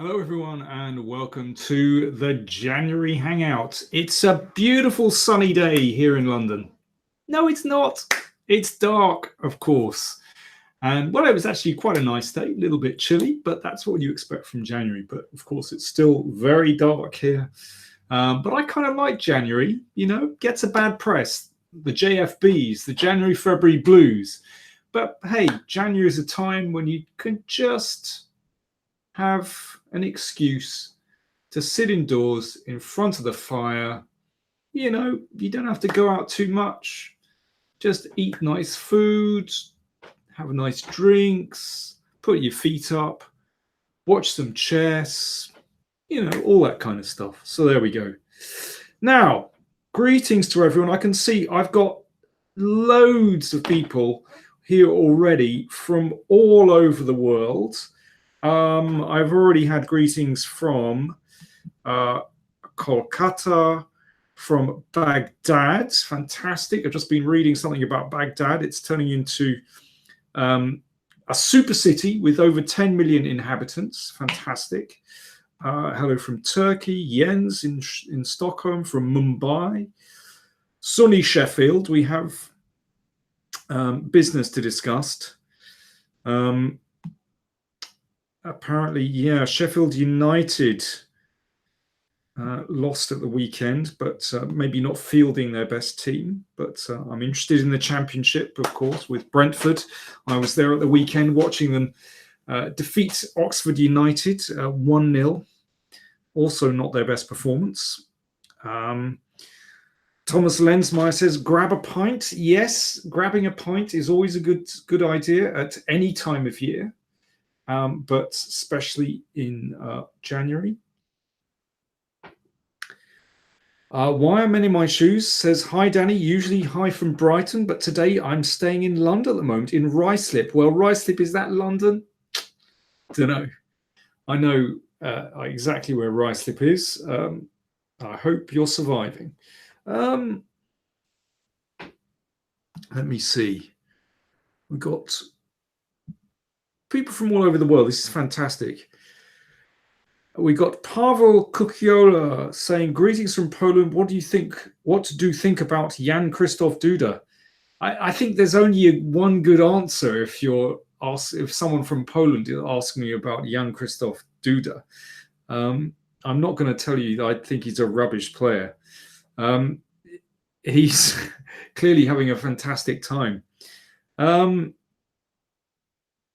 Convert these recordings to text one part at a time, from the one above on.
Hello everyone and welcome to the January Hangout. It's a beautiful sunny day here in London. No, it's not. It's dark, of course. And well, it was actually quite a nice day, a little bit chilly, but that's what you expect from January. But of course, it's still very dark here. But I kind of like January, gets a bad press. The JFBs, the January, February blues. But hey, January is a time when you can just have an excuse to sit indoors in front of the fire. You don't have to go out too much. Just eat nice food, have nice drinks, put your feet up, watch some chess, all that kind of stuff. So there we go. Now, greetings to everyone. I can see I've got loads of people here already from all over the world. I've already had greetings from Kolkata, from Baghdad. Fantastic. I've just been reading something about Baghdad. It's turning into a super city with over 10 million inhabitants. Fantastic. Hello from Turkey. Jens in Stockholm, from Mumbai. Sunny Sheffield. We have business to discuss. Apparently, yeah, Sheffield United lost at the weekend, but maybe not fielding their best team. But I'm interested in the Championship, of course, with Brentford. I was there at the weekend watching them defeat Oxford United 1-0. Also not their best performance. Thomas Lensmeyer says, grab a pint. Yes, grabbing a pint is always a good idea at any time of year. But especially in January. Why are men in my shoes? Says, hi, Danny. Usually hi from Brighton, but today I'm staying in London at the moment, in Ruislip. Well, Ruislip, is that London? Don't know. I know exactly where Ruislip is. I hope you're surviving. Let me see. We've got people from all over the world. This is fantastic. We got Pavel Kukiola saying, greetings from Poland. What do you think about Jan Krzysztof Duda? I think there's only one good answer if someone from Poland is asking me about Jan Krzysztof Duda. I'm not going to tell you that I think he's a rubbish player. He's clearly having a fantastic time.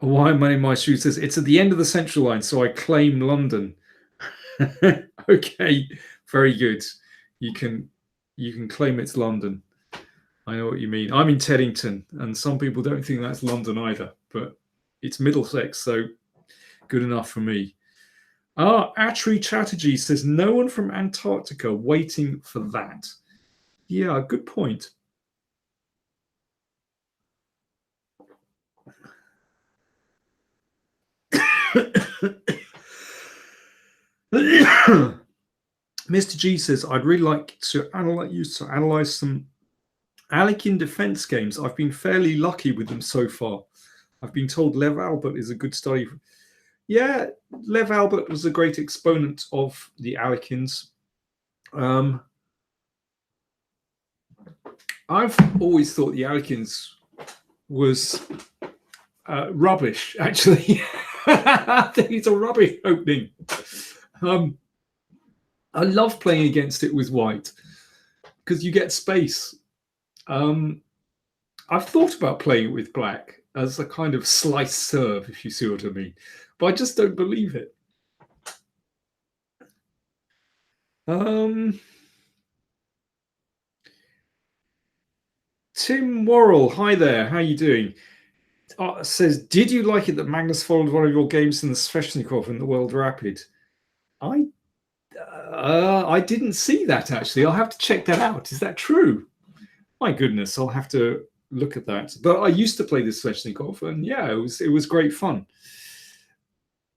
Why am I in my shoes? Says, it's at the end of the Central Line, so I claim London. Okay, very good. You can claim it's London. I know what you mean. I'm in Teddington, and some people don't think that's London either, but it's Middlesex, so good enough for me. Atri Chatterjee says, no one from Antarctica waiting for that. Yeah, good point. Mr. G says, I'd really like to analyze some Alekhine defense games. I've been fairly lucky with them so far. I've been told Lev Albert is a good study. Yeah, Lev Albert was a great exponent of the Alekhines. I've always thought the Alekhines was rubbish, actually. I think it's a rubbish opening. I love playing against it with white because you get space. I've thought about playing it with black as a kind of slice serve, if you see what I mean, but I just don't believe it. Tim Worrell, hi there, how are you doing? Says, did you like it that Magnus followed one of your games in the Sveshnikov in the World Rapid? I didn't see that, actually. I'll have to check that out. Is that true? My goodness, I'll have to look at that. But I used to play the Sveshnikov, and yeah, it was great fun.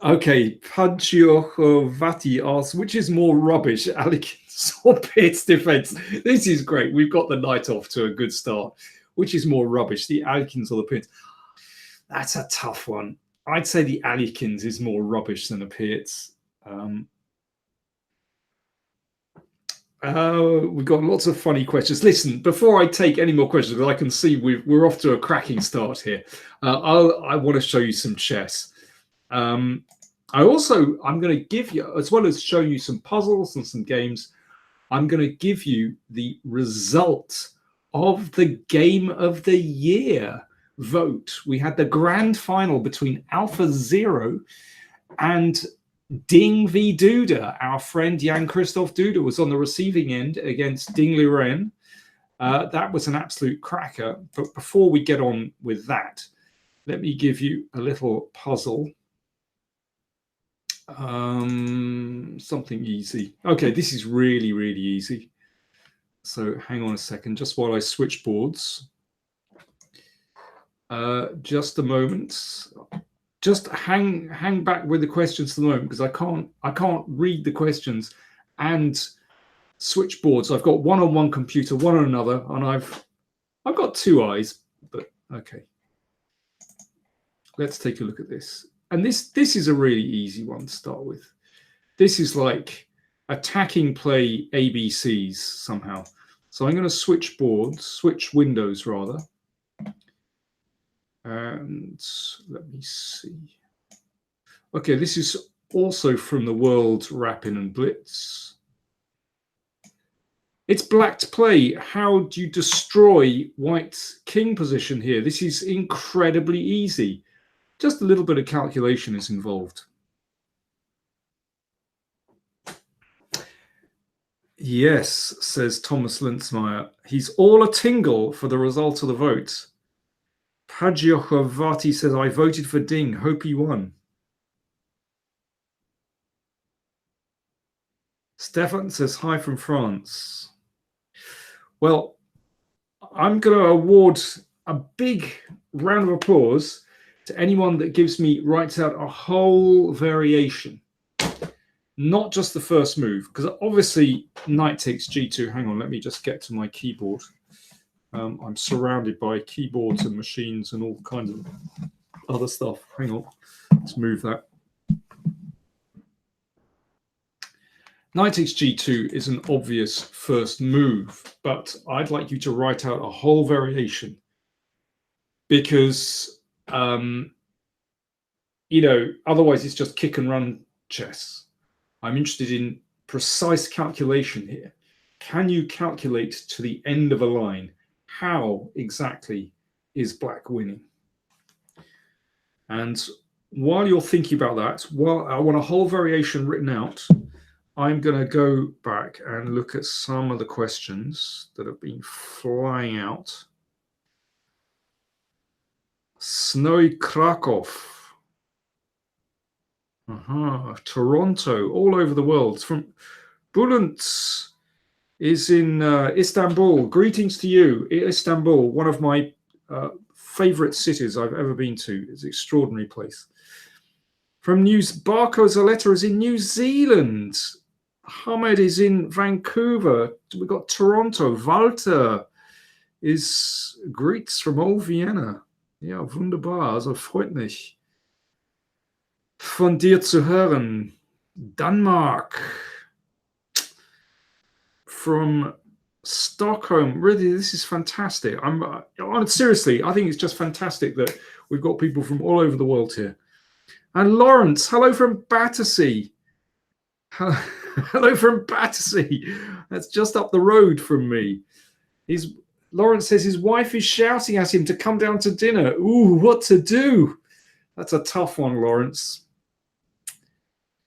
Okay, Pajiohovati asks, which is more rubbish, Alekhines or Pitt's defense? This is great. We've got the night off to a good start. Which is more rubbish, the Alekhines or the Pitts? That's a tough one. I'd say the Alekhines is more rubbish than the Pitts. We've got lots of funny questions. Listen, before I take any more questions, because I can see we're off to a cracking start here. I want to show you some chess. I'm going to give you, as well as showing you some puzzles and some games, I'm going to give you the result of the Game of the Year vote. We had the grand final between Alpha Zero and Ding v. Duda. Our friend Jan Christoph Duda was on the receiving end against Ding Liren. That was an absolute cracker. But before we get on with that, let me give you a little puzzle. Something easy. Okay, this is really, really easy. So hang on a second, just while I switch boards. Just a moment. Just hang back with the questions for the moment, because I can't read the questions and switch boards. I've got one on one computer, one on another, and I've got two eyes. But okay, let's take a look at this. And this is a really easy one to start with. This is like attacking play ABCs somehow. So I'm going to switch windows rather. And let me see. Okay, this is also from the World Rapin and Blitz. It's black to play. How do you destroy white's king position here? This is incredibly easy. Just a little bit of calculation is involved. Yes, says Thomas Linzmeyer. He's all a tingle for the result of the vote. Pagiohovati says, I voted for Ding. Hope he won. Stefan says, hi from France. Well, I'm going to award a big round of applause to anyone that writes out a whole variation. Not just the first move, because obviously knight takes g2. Hang on, let me just get to my keyboard. I'm surrounded by keyboards and machines and all kinds of other stuff. Hang on, let's move that. Knight takes g2 is an obvious first move, but I'd like you to write out a whole variation, because otherwise it's just kick and run chess. I'm interested in precise calculation here. Can you calculate to the end of a line? How exactly is black winning? And while you're thinking about that, I want a whole variation written out. I'm going to go back and look at some of the questions that have been flying out. Snowy Krakow. Toronto, all over the world. From Bulent is in Istanbul. Greetings to you, Istanbul, one of my favorite cities I've ever been to. It's an extraordinary place. From Barco Zaletta is in New Zealand. Hamed is in Vancouver. We've got Toronto. Walter is greets from old Vienna. Ja, wunderbar, also freut mich. Von dir zu hören. Denmark. From Stockholm. Really, this is fantastic. Seriously, I think it's just fantastic that we've got people from all over the world here. And Lawrence, hello from Battersea. Hello from Battersea. That's just up the road from me. Lawrence says his wife is shouting at him to come down to dinner. Ooh, what to do? That's a tough one, Lawrence.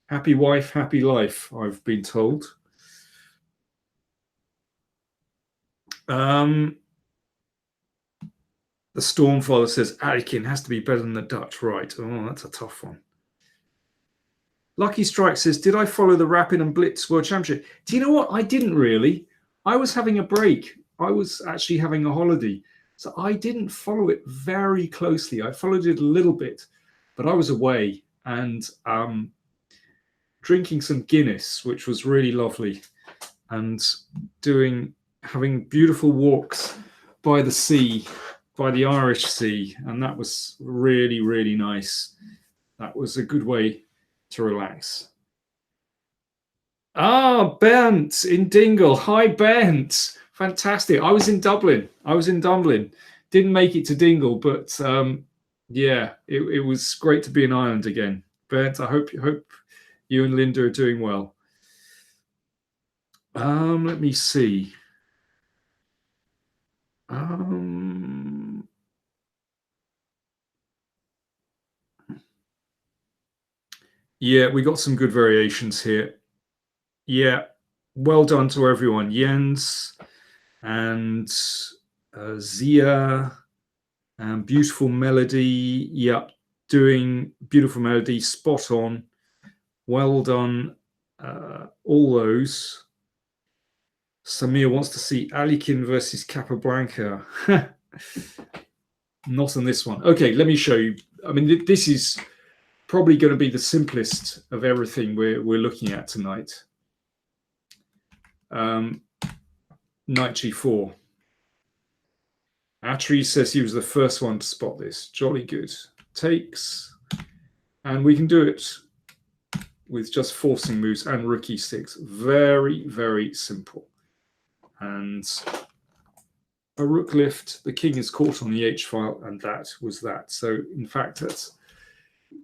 Happy wife, happy life, I've been told. The Stormfather says Arikin has to be better than the Dutch, right? Oh, that's a tough one. Lucky Strike says, did I follow the Rapid and Blitz World Championship? Do you know what? I didn't really. I was having a break. I was actually having a holiday. So I didn't follow it very closely. I followed it a little bit, but I was away and drinking some Guinness, which was really lovely, and having beautiful walks by the sea, by the Irish Sea, and that was really, really nice. That was a good way to relax. Ah, Bernd in Dingle. Hi, Bernd. Fantastic. I was in Dublin. Didn't make it to Dingle, but yeah, it was great to be in Ireland again. Bernd, I hope you and Linda are doing well. Let me see. Yeah, we got some good variations here. Yeah, well done to everyone. Jens and Zia, and beautiful melody. Yep, doing beautiful melody, spot on. Well done, all those. Samir wants to see Alikin versus Capablanca. Not on this one. Okay, let me show you. I mean, this is probably going to be the simplest of everything we're looking at tonight. Knight G4. Atri says he was the first one to spot this. Jolly good. Takes, and we can do it with just forcing moves and rook e6. Very, very simple. And a rook lift, the king is caught on the h file, and that was that. So in fact, that's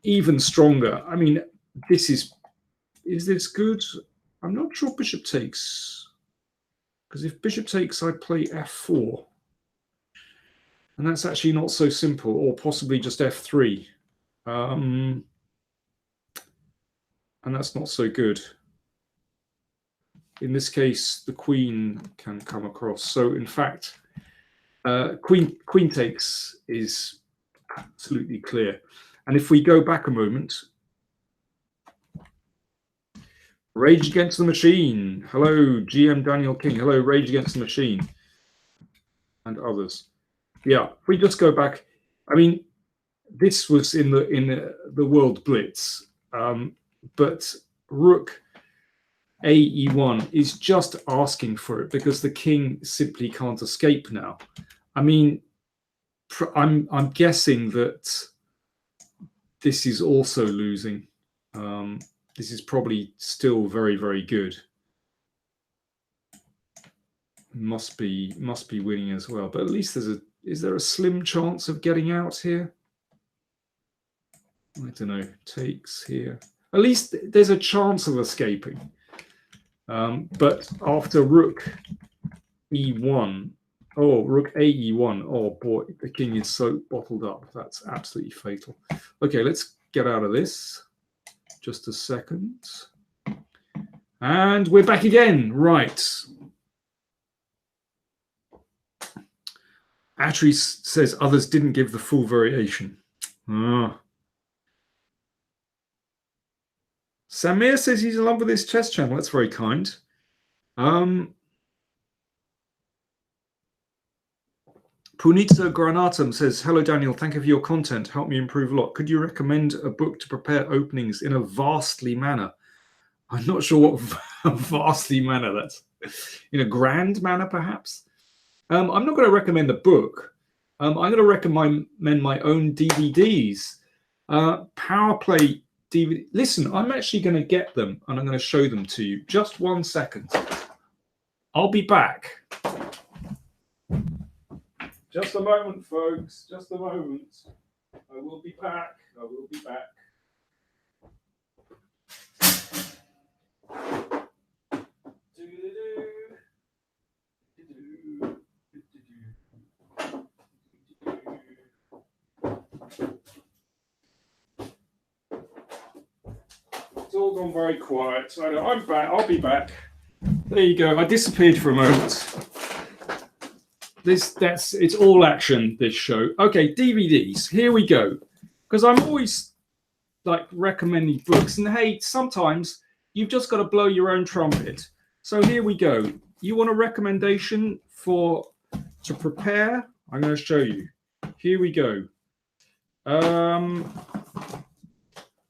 even stronger. I mean, is this good? I'm not sure bishop takes, because if bishop takes, I play f4. And that's actually not so simple, or possibly just f3. And that's not so good. In this case, the queen can come across. So in fact, queen takes is absolutely clear. And if we go back a moment, Rage Against the Machine. Hello, GM Daniel King. Hello, Rage Against the Machine. And others. Yeah, if we just go back, I mean, this was in the World Blitz, but Rook AE1 is just asking for it because the king simply can't escape now. I mean, I'm guessing that this is also losing. This is probably still very, very good. Must be winning as well. But at least is there a slim chance of getting out here? I don't know. Takes here. At least there's a chance of escaping. But after Rook E1, oh, Rook AE1, oh boy, the king is so bottled up. That's absolutely fatal. Okay, let's get out of this. Just a second. And we're back again. Right. Atri says others didn't give the full variation. Ah. Samir says he's in love with his chess channel. That's very kind. Punitza Granatum says, hello, Daniel. Thank you for your content. Helped me improve a lot. Could you recommend a book to prepare openings in a vastly manner? I'm not sure what vastly manner that's. In a grand manner, perhaps? I'm not going to recommend a book. I'm going to recommend my own DVDs. PowerPlay DVD. Listen, I'm actually going to get them and I'm going to show them to you. Just 1 second. I'll be back. Just a moment, folks. Just a moment. I will be back. I will be back. It's all gone very quiet. So I'm back. I'll be back. There you go. I disappeared for a moment. It's all action, this show. Okay, DVDs. Here we go. Because I'm always like recommending books, and hey, sometimes you've just got to blow your own trumpet. So here we go. You want a recommendation to prepare? I'm going to show you. Here we go.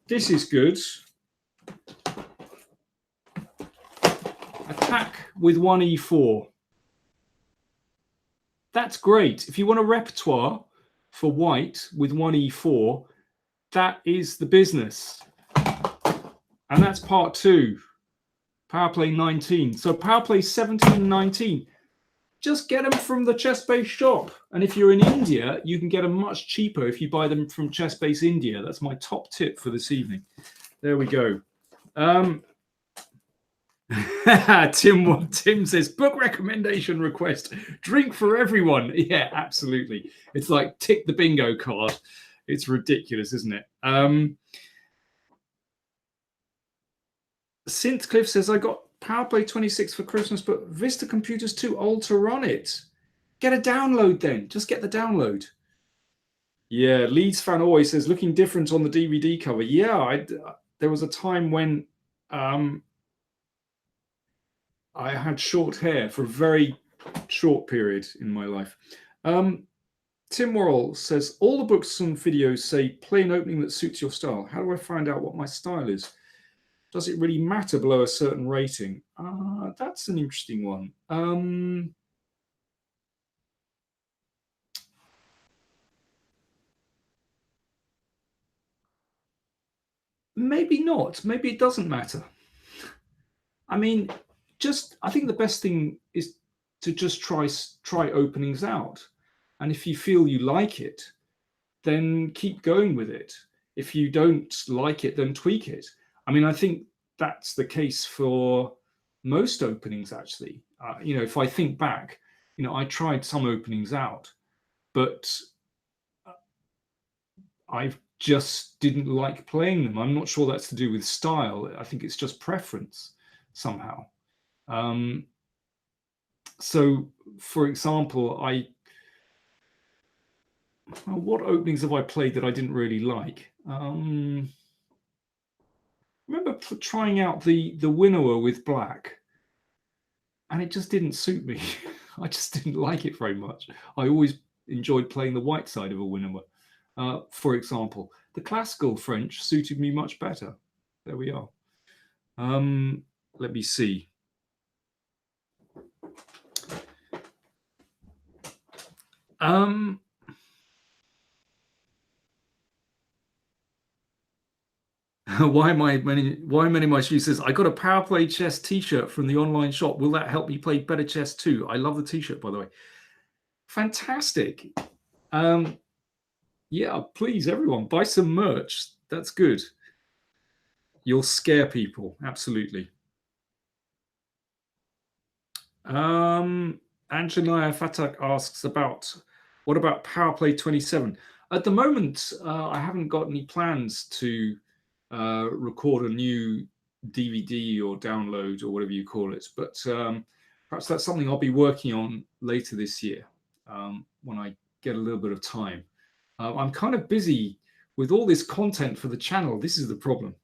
This is good. Attack with 1e4. That's great. If you want a repertoire for white with 1e4, that is the business. And that's part 2. Power Play 19. So Power Play 17 and 19. Just get them from the Chessbase shop. And if you're in India, you can get them much cheaper if you buy them from Chessbase India. That's my top tip for this evening. There we go. Tim says, book recommendation request. Drink for everyone. Yeah, absolutely. It's like tick the bingo card. It's ridiculous, isn't it? Synthcliff says, I got PowerPlay 26 for Christmas, but Vista Computer's too old to run it. Get a download then. Just get the download. Yeah, Leeds fan always says, looking different on the DVD cover. Yeah, there was a time when I had short hair for a very short period in my life. Tim Worrell says, all the books and videos say play an opening that suits your style. How do I find out what my style is? Does it really matter below a certain rating? That's an interesting one. Maybe not. Maybe it doesn't matter. I mean, I think the best thing is to just try openings out. And if you feel you like it, then keep going with it. If you don't like it, then tweak it. I mean, I think that's the case for most openings, actually. If I think back, I tried some openings out, but I just didn't like playing them. I'm not sure that's to do with style. I think it's just preference somehow. So, for example, what openings have I played that I didn't really like? I remember trying out the Winnower with black, and it just didn't suit me. I just didn't like it very much. I always enjoyed playing the white side of a Winnower. For example, the classical French suited me much better. There we are. Let me see. Why many of my shoes says, I got a PowerPlayChess t-shirt from the online shop. Will that help me play better chess too? I love the t-shirt, by the way. Fantastic. Yeah, please, everyone, buy some merch. That's good. You'll scare people. Absolutely. Anjanaya Fatak asks what about PowerPlay 27? At the moment, I haven't got any plans to record a new DVD or download or whatever you call it, but perhaps that's something I'll be working on later this year when I get a little bit of time. I'm kind of busy with all this content for the channel. This is the problem.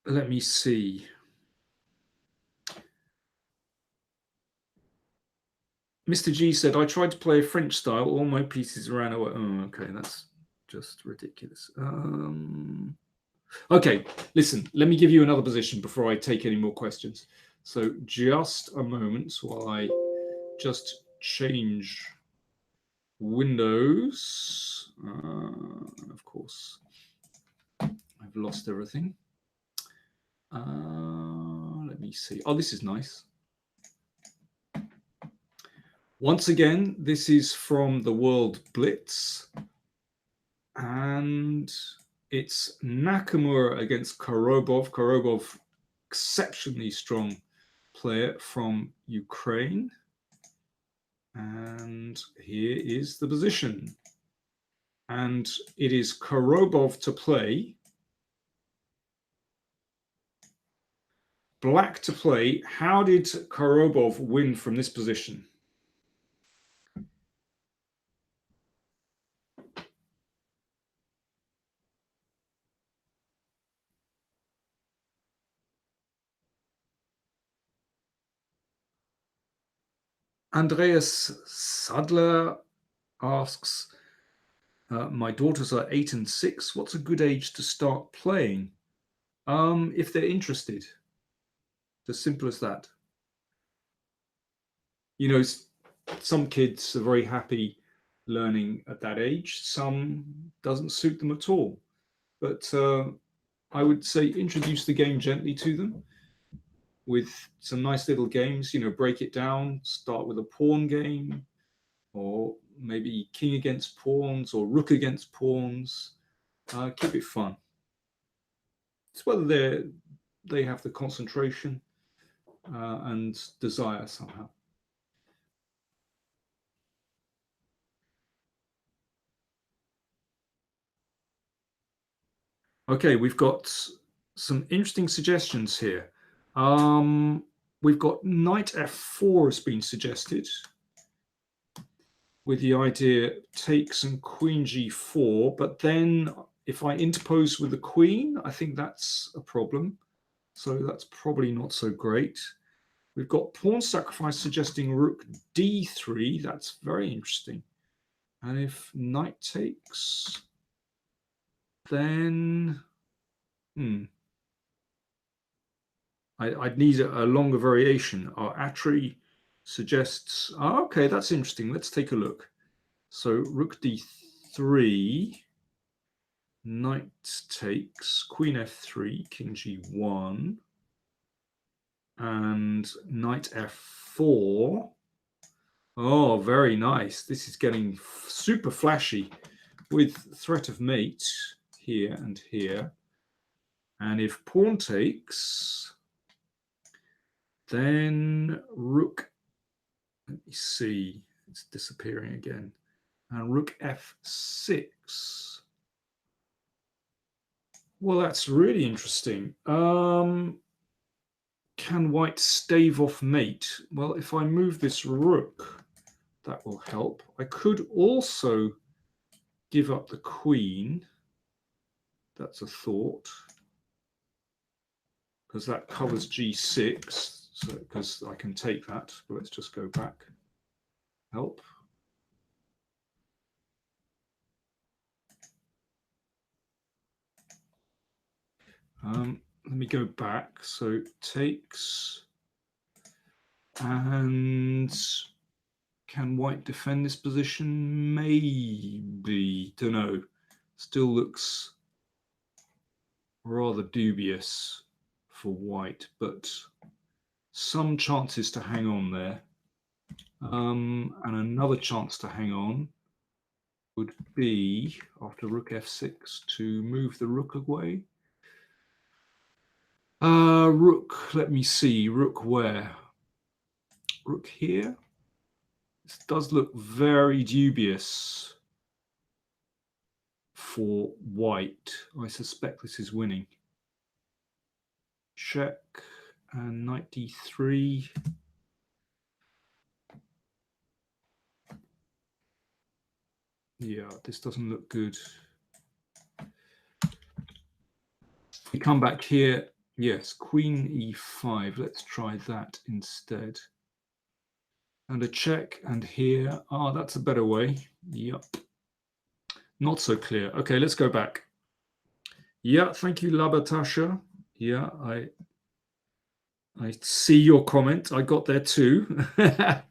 Let me see. Mr. G said, I tried to play a French style. All my pieces ran away. Oh, okay. That's just ridiculous. Okay, listen, let me give you another position before I take any more questions. So just a moment while I just change windows. Of course, I've lost everything. Let me see. Oh, this is nice. Once again, this is from the World Blitz. And it's Nakamura against Korobov. Korobov, exceptionally strong player from Ukraine. And here is the position. And it is Korobov to play. Black to play. How did Korobov win from this position? Andreas Sadler asks, my daughters are 8 and 6. What's a good age to start playing? If they're interested. It's as simple as that. You know, some kids are very happy learning at that age. Some doesn't suit them at all. But I would say introduce the game gently to them with some nice little games, break it down, start with a pawn game, or maybe king against pawns or rook against pawns. Keep it fun. It's whether they have the concentration and desire somehow. Okay, we've got some interesting suggestions here. We've got knight f4 has been suggested, with the idea takes and queen g4, but then if I interpose with the queen, I think that's a problem. So that's probably not so great. We've got pawn sacrifice suggesting rook d3. That's very interesting. And if knight takes, then I'd need a longer variation. Our Atri suggests, okay, that's interesting. Let's take a look. So rook d3, knight takes, queen f3, king g1, and knight f4. Oh, very nice. This is getting super flashy with threat of mate here and here. And if pawn takes, then rook, let me see, it's disappearing again. And rook f6. Well, that's really interesting. Can white stave off mate? Well, if I move this rook, that will help. I could also give up the queen. That's a thought. Because that covers g6, so because I can take that. But let's just go back. Help. Let me go back. So takes, and can white defend this position? Maybe. Don't know. Still looks rather dubious for white, but some chances to hang on there. And another chance to hang on would be, after rook f6, to move the rook away. Rook, let me see, rook where? Rook here? This does look very dubious for white. I suspect this is winning. Check, and knight d3. Yeah, this doesn't look good. We come back here. Yes, queen e5. Let's try that instead. And a check, and here. That's a better way. Yep. Not so clear. Okay, let's go back. Yeah, thank you, Labatasha. Yeah, I see your comment. I got there too. Okay,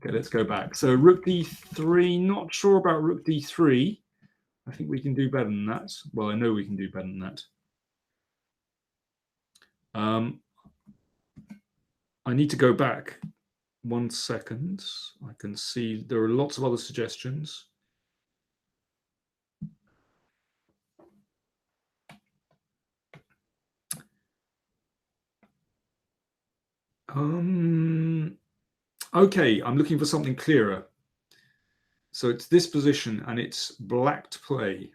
let's go back. So rook d3, not sure about rook d3. I think we can do better than that. Well, I know we can do better than that. I need to go back 1 second. I can see there are lots of other suggestions. Okay, I'm looking for something clearer. So it's this position, and it's black to play.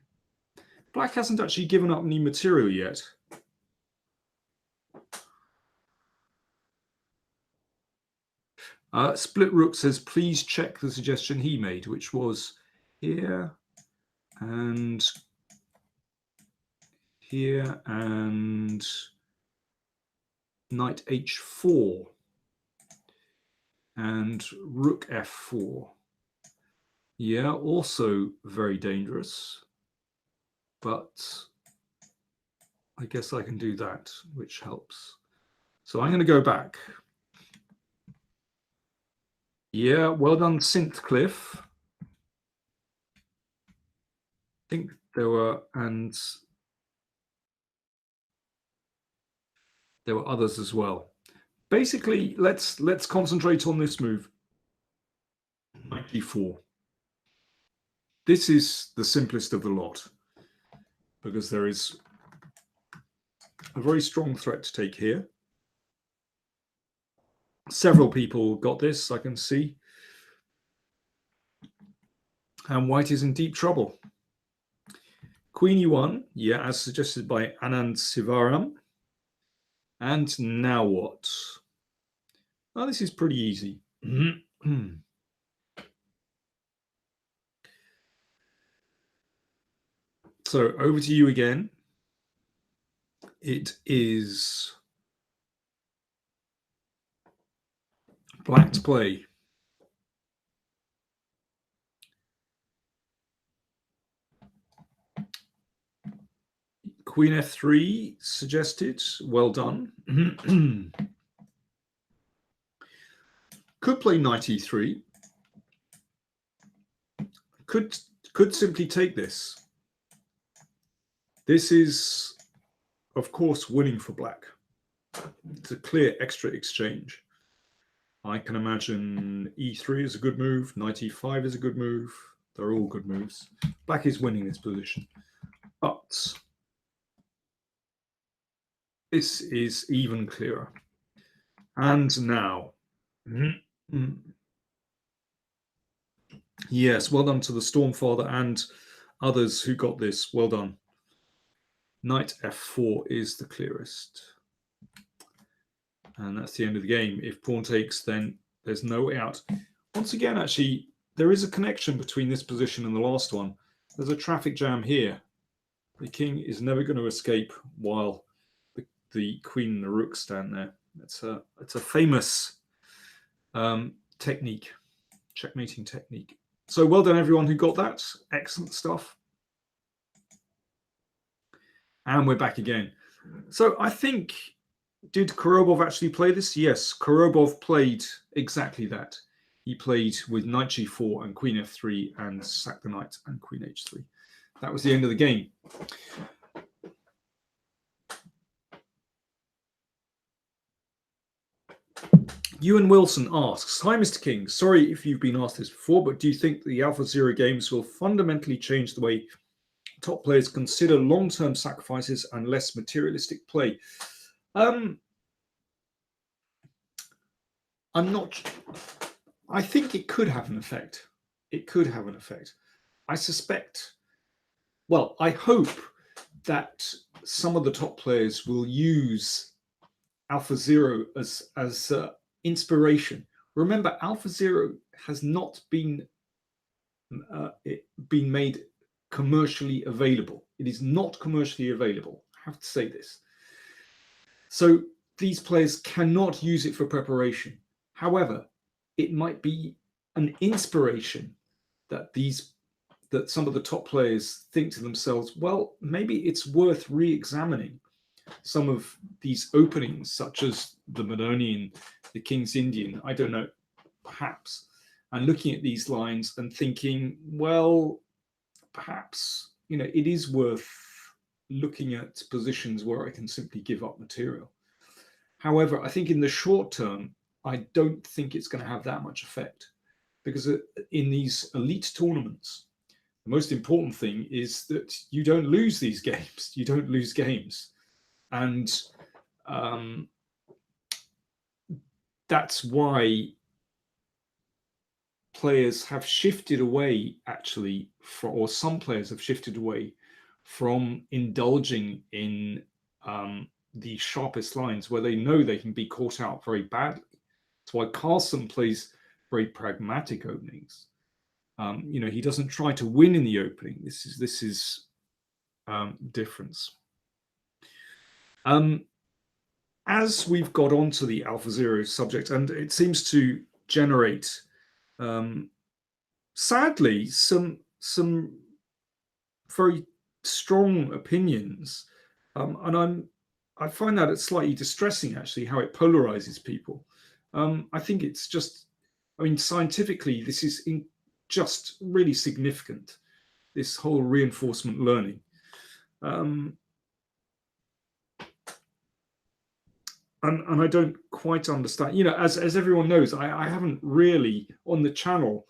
Black hasn't actually given up any material yet. Split Rook says, please check the suggestion he made, which was here and here and knight h4 and rook f4. Yeah, also very dangerous, but I guess I can do that, which helps. So I'm going to go back. Yeah, well done, Synthcliff. I think there were others as well. Basically, let's concentrate on this move. Knight d4. This is the simplest of the lot because there is a very strong threat to take here. Several people got this, I can see. And white is in deep trouble. Queen e1, yeah, as suggested by Anand Sivaram. And now what? Oh, this is pretty easy. So over to you again. It is black to play. Queen f3 suggested. Well done. Could play knight e3. Could simply take this. This is, of course, winning for black. It's a clear extra exchange. I can imagine e3 is a good move. Knight e5 is a good move. They're all good moves. Black is winning this position. But this is even clearer. And now. Yes, well done to the Stormfather and others who got this. Well done. Knight f4 is the clearest. And that's the end of the game. If pawn takes, then there's no way out. Once again, actually, there is a connection between this position and the last one. There's a traffic jam here. The king is never going to escape while the queen and the rook stand there. It's a famous technique, checkmating technique. So well done, everyone who got that. Excellent stuff. And we're back again. So I think, did Korobov actually play this? Yes, Korobov played exactly that. He played with knight g4 and queen f3 and sacked the knight and queen h3. That was the end of the game. Ewan Wilson asks, hi, Mr. King. Sorry if you've been asked this before, but do you think the AlphaZero games will fundamentally change the way top players consider long-term sacrifices and less materialistic play? I'm not. I think it could have an effect. It could have an effect. I suspect. Well, I hope that some of the top players will use AlphaZero as inspiration. Remember, AlphaZero has not been made commercially available. It is not commercially available. I have to say this. So these players cannot use it for preparation. However, it might be an inspiration that some of the top players think to themselves, well, maybe it's worth re-examining some of these openings, such as the Madonian, the King's Indian, I don't know, perhaps, and looking at these lines and thinking, well, perhaps, it is worth looking at positions where I can simply give up material. However, I think in the short term, I don't think it's going to have that much effect, because in these elite tournaments, the most important thing is that you don't lose these games. You don't lose games. And that's why players have shifted away, actually, or some players have shifted away from indulging in the sharpest lines where they know they can be caught out very badly. That's why Carlsen plays very pragmatic openings. He doesn't try to win in the opening. This is difference. As we've got onto the AlphaZero subject, and it seems to generate, sadly, some very strong opinions, and I find that it's slightly distressing, actually, how it polarizes people. I think it's just I mean, scientifically, this is just really significant, this whole reinforcement learning. And I don't quite understand, as everyone knows, I haven't really on the channel.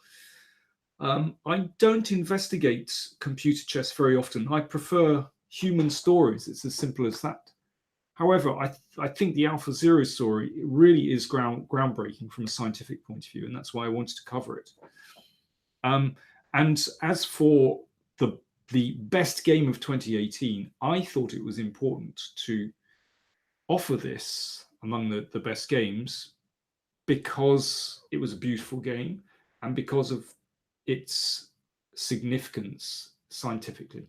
I don't investigate computer chess very often. I prefer human stories. It's as simple as that. However, I think the AlphaZero story really is groundbreaking from a scientific point of view, and that's why I wanted to cover it. And as for the best game of 2018, I thought it was important to offer this among the best games because it was a beautiful game and because of its significance scientifically.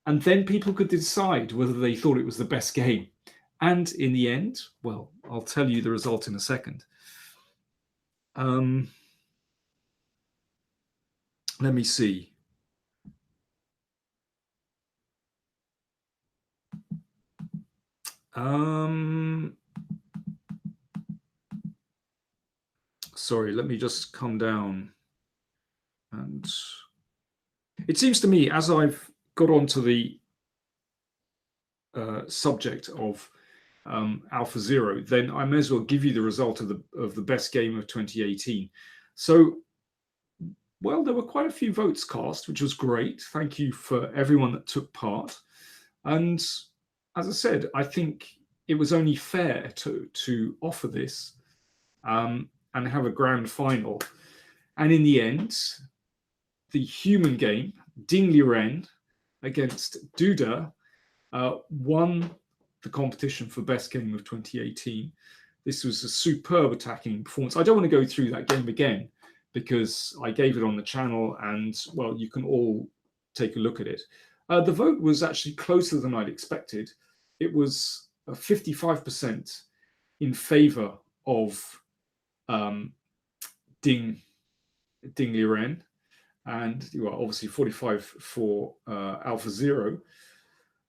And then people could decide whether they thought it was the best game. And in the end, well, I'll tell you the result in a second. Let me see. Sorry, let me just come down. And it seems to me, as I've got onto the subject of AlphaZero, then I may as well give you the result of the best game of 2018. So, well, there were quite a few votes cast, which was great. Thank you for everyone that took part. And as I said, I think it was only fair to offer this and have a grand final. And in the end, the human game, Ding Liren against Duda, won the competition for best game of 2018. This was a superb attacking performance. I don't want to go through that game again because I gave it on the channel and, well, you can all take a look at it. The vote was actually closer than I'd expected. It was 55% in favor of Ding Liren, and obviously 45 for AlphaZero.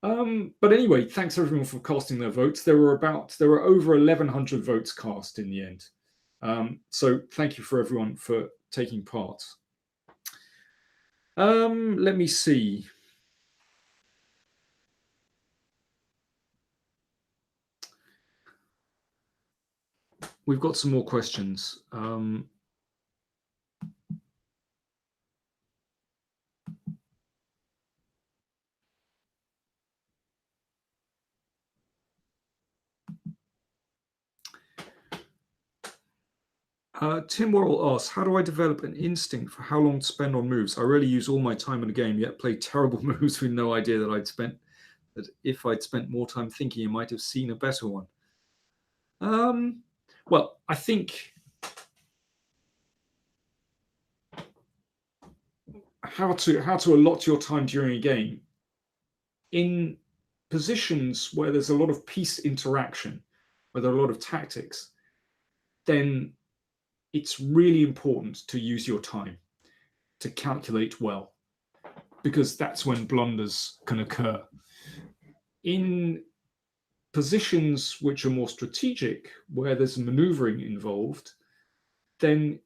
But anyway, thanks everyone for casting their votes. There were over 1,100 votes cast in the end. So thank you for everyone for taking part. Let me see. We've got some more questions. Tim Worrell asks, how do I develop an instinct for how long to spend on moves? I really use all my time in a game, yet play terrible moves with no idea that if I'd spent more time thinking, I might have seen a better one. Well, I think how to allot your time during a game in positions where there's a lot of piece interaction, where there are a lot of tactics, then it's really important to use your time to calculate well, because that's when blunders can occur. In positions which are more strategic, where there's maneuvering involved, then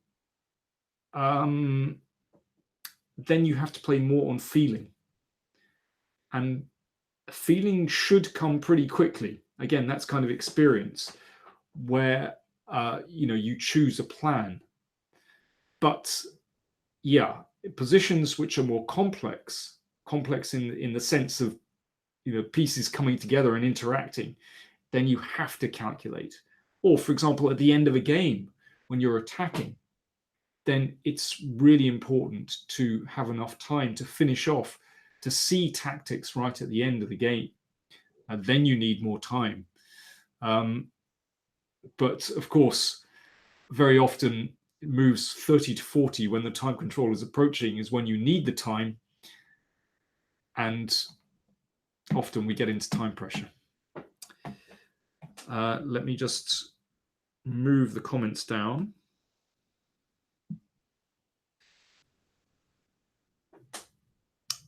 you have to play more on feeling. And feeling should come pretty quickly. Again, that's kind of experience where you choose a plan. But yeah, positions which are more complex in the sense of pieces coming together and interacting, then you have to calculate. Or for example, at the end of a game when you're attacking, then it's really important to have enough time to finish off, to see tactics right at the end of the game. And then you need more time. But of course, very often it moves 30 to 40 when the time control is approaching is when you need the time. And often we get into time pressure. Let me just move the comments down.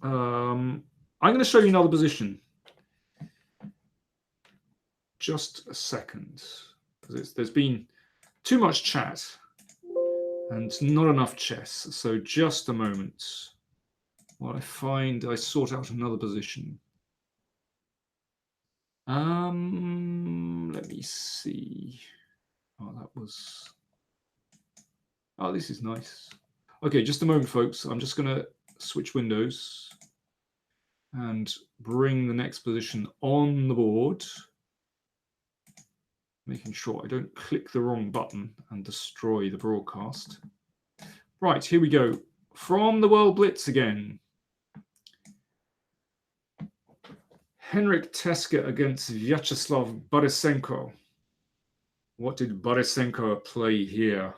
I'm going to show you another position. Just a second, because there's been too much chat. and not enough chess. So just a moment while I sort out another position. Let me see. Oh, this is nice. Okay, just a moment, folks. I'm just going to switch windows and bring the next position on the board, making sure I don't click the wrong button and destroy the broadcast. Right, here we go. From the World Blitz again. Henrik Teske against Vyacheslav Borisenko. What did Borisenko play here?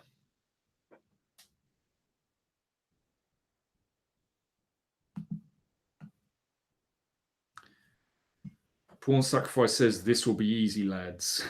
Pawn Sacrifice says this will be easy, lads.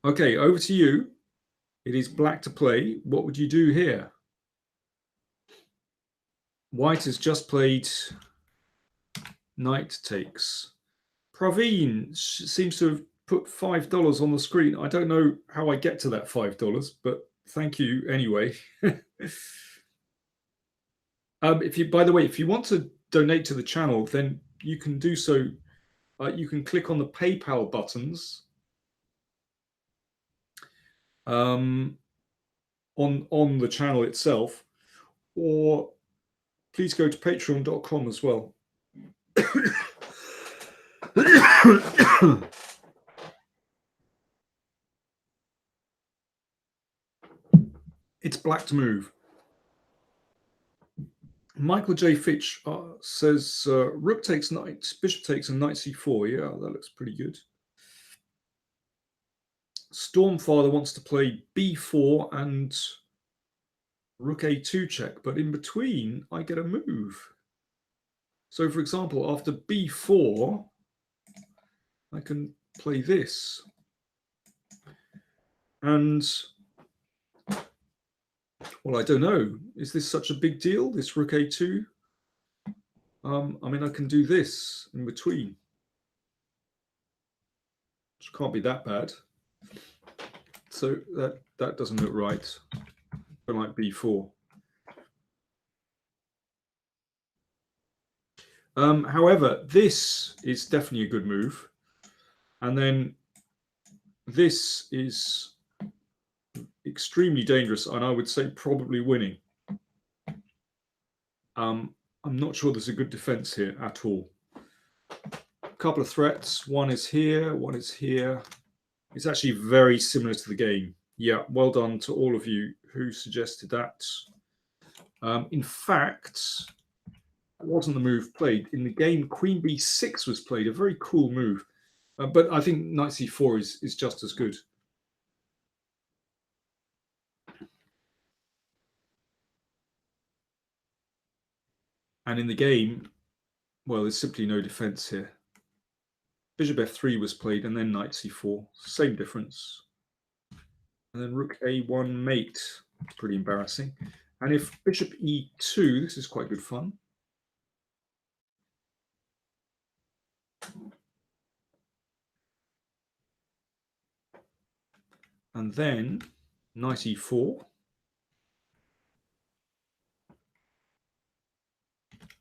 Okay, over to you. It is black to play. What would you do here? White has just played knight takes. Praveen seems to have put $5 on the screen. I don't know how I get to that $5, but thank you anyway. By the way, if you want to donate to the channel, then you can do so. You can click on the PayPal buttons on the channel itself, or please go to patreon.com as well. It's black to move. Michael J. Fitch says rook takes knight, bishop takes, and knight c4. Yeah, that looks pretty good. Stormfather wants to play b4 and rook a2 check, but in between I get a move. So, for example, after b4, I can play this. And, well, I don't know. Is this such a big deal, this rook a2? I mean, I can do this in between, which can't be that bad. So that doesn't look right. I don't like b4. However, this is definitely a good move. And then this is extremely dangerous, and I would say probably winning. I'm not sure there's a good defense here at all. A couple of threats. One is here, one is here. It's actually very similar to the game. Yeah, well done to all of you who suggested that. In fact, that wasn't the move played. In the game, Queen b6 was played, a very cool move. But I think knight c4 is just as good. And in the game, well, there's simply no defense here. Bishop f3 was played, and then knight c4. Same difference. And then rook a1 mate. Pretty embarrassing. And if bishop e2, this is quite good fun. And then knight e4.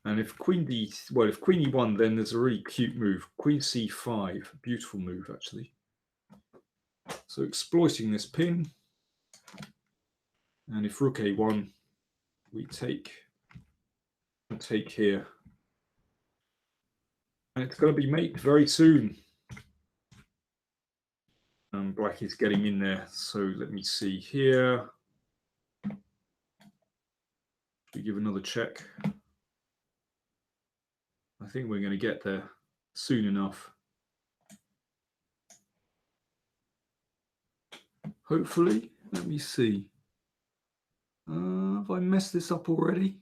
And if queen e1, then there's a really cute move. Queen c5, beautiful move actually. So exploiting this pin. And if rook a1, we take here. And it's going to be mate very soon. And black is getting in there. So let me see here. We give another check. I think we're going to get there soon enough. Hopefully. Let me see. I mess this up already?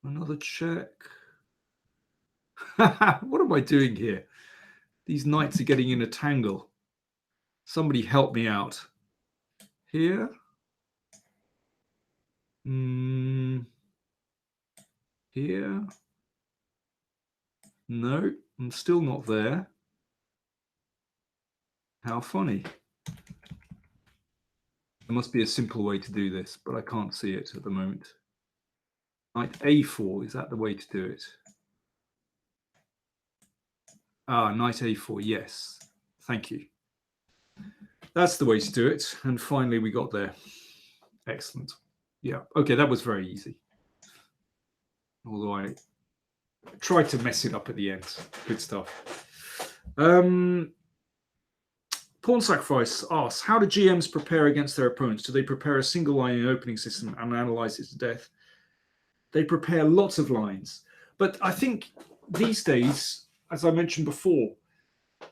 Another check. What am I doing here? These knights are getting in a tangle. Somebody help me out. Here. Here. No, I'm still not there. How funny. There must be a simple way to do this, but I can't see it at the moment. Knight A4, is that the way to do it? Ah, knight A4, yes. Thank you. That's the way to do it. And finally, we got there. Excellent. Yeah, okay, that was very easy. Although I tried to mess it up at the end. Good stuff. Pawn Sacrifice asks, how do GMs prepare against their opponents? Do they prepare a single line in opening system and analyze it to death? They prepare lots of lines. But I think these days, as I mentioned before,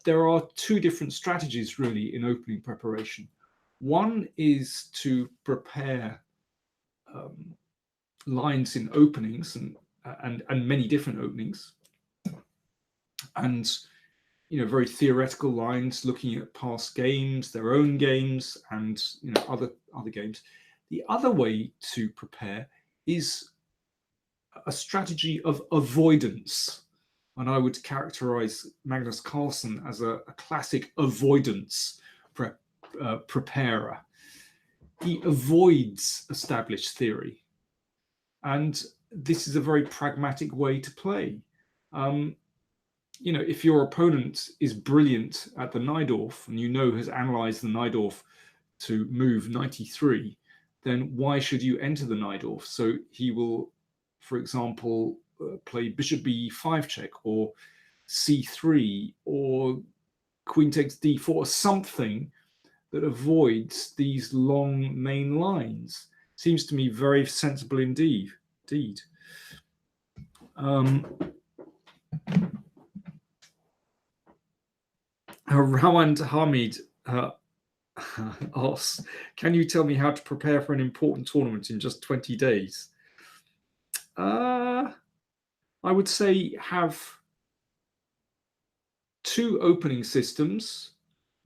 there are two different strategies really in opening preparation. One is to prepare lines in openings and many different openings, and very theoretical lines looking at past games, their own games, and other games. The other way to prepare is a strategy of avoidance, and I would characterize Magnus Carlsen as a classic avoidance preparer. He avoids established theory, and this is a very pragmatic way to play. If your opponent is brilliant at the Najdorf and has analyzed the Najdorf to move 93, then why should you enter the Najdorf? So he will, for example, play bishop b5 check, or c3, or queen takes d4, or something that avoids these long main lines. Seems to me very sensible indeed. Rawand Hamid asks, can you tell me how to prepare for an important tournament in just 20 days? I would say have two opening systems,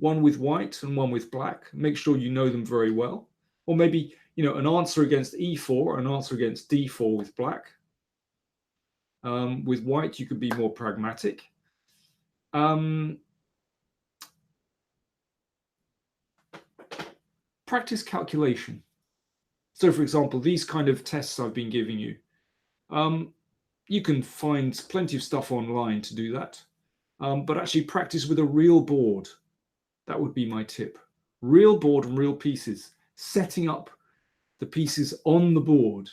one with white and one with black. Make sure you know them very well. Or maybe, an answer against e4, an answer against d4 with black. With white, you could be more pragmatic. Practice calculation. So, for example, these kind of tests I've been giving you, you can find plenty of stuff online to do that. But actually practice with a real board. That would be my tip. Real board and real pieces. Setting up the pieces on the board,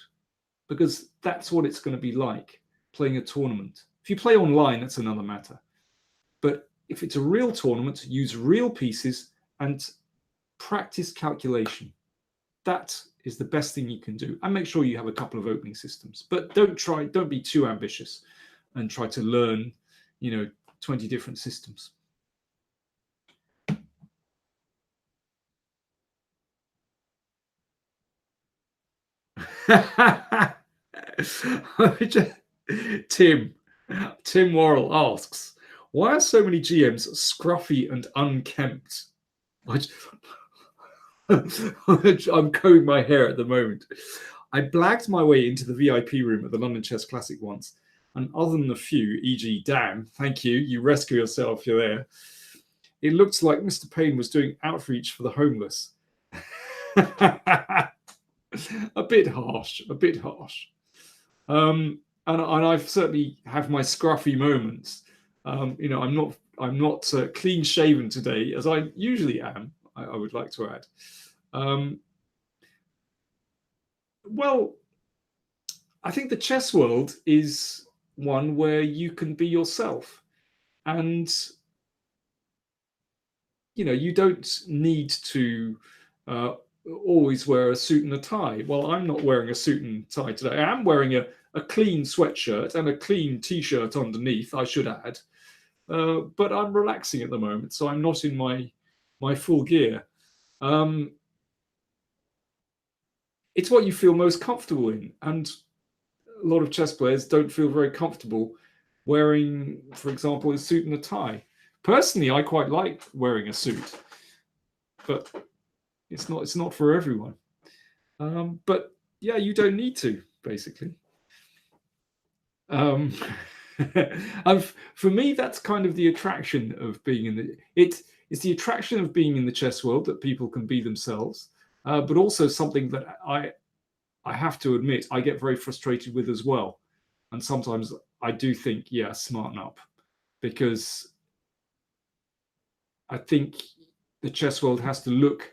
because that's what it's going to be like playing a tournament. If you play online, that's another matter. But if it's a real tournament, use real pieces and practice calculation. That is the best thing you can do. And make sure you have a couple of opening systems. But don't be too ambitious and try to learn, 20 different systems. Tim Worrell asks, why are so many GMs scruffy and unkempt? I'm combing my hair at the moment. I blagged my way into the VIP room at the London Chess Classic once, and other than a few, e.g. damn, thank you, you rescue yourself, you're there, it looked like Mr. Payne was doing outreach for the homeless. a bit harsh. And I've certainly have my scruffy moments. I'm not clean shaven today, as I usually am. I would like to add. Well, I think the chess world is one where you can be yourself, and you don't need to always wear a suit and a tie. Well, I'm not wearing a suit and tie today. I am wearing a clean sweatshirt and a clean t-shirt underneath, I should add. But I'm relaxing at the moment, so I'm not in my full gear. it's what you feel most comfortable in. And a lot of chess players don't feel very comfortable wearing, for example, a suit and a tie. Personally, I quite like wearing a suit, but it's not for everyone. But yeah, you don't need to, basically. Um, for me, that's kind of the attraction of being in the it's the attraction of being in the chess world, that people can be themselves, but also something that I have to admit I get very frustrated with as well. And sometimes I do think, yeah, smarten up, because I think the chess world has to look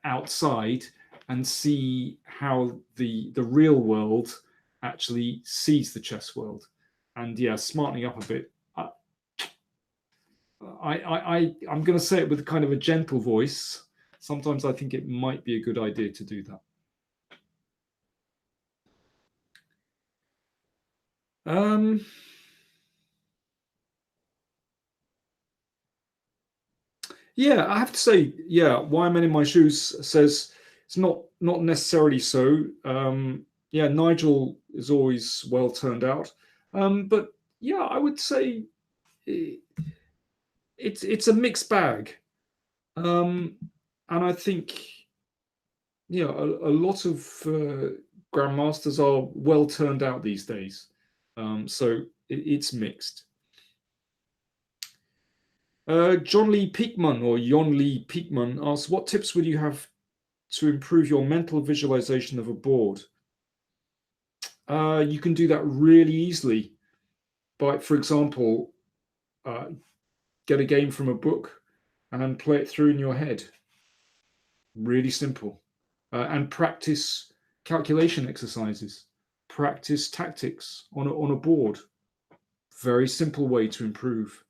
outside and see how the real world actually sees the chess world. And yeah, smartening up a bit. I'm going to say it with kind of a gentle voice. Sometimes I think it might be a good idea to do that. Yeah, I have to say, yeah, why I'm in my shoes says it's not necessarily so. Yeah, Nigel is always well turned out, but yeah, I would say it's a mixed bag, and I think a lot of grandmasters are well turned out these days, so it's mixed. John Lee Peakman, or Yon Lee Peakman, asks, what tips would you have to improve your mental visualization of a board? You can do that really easily by, for example, get a game from a book and play it through in your head. Really simple. And practice calculation exercises, practice tactics on a board. Very simple way to improve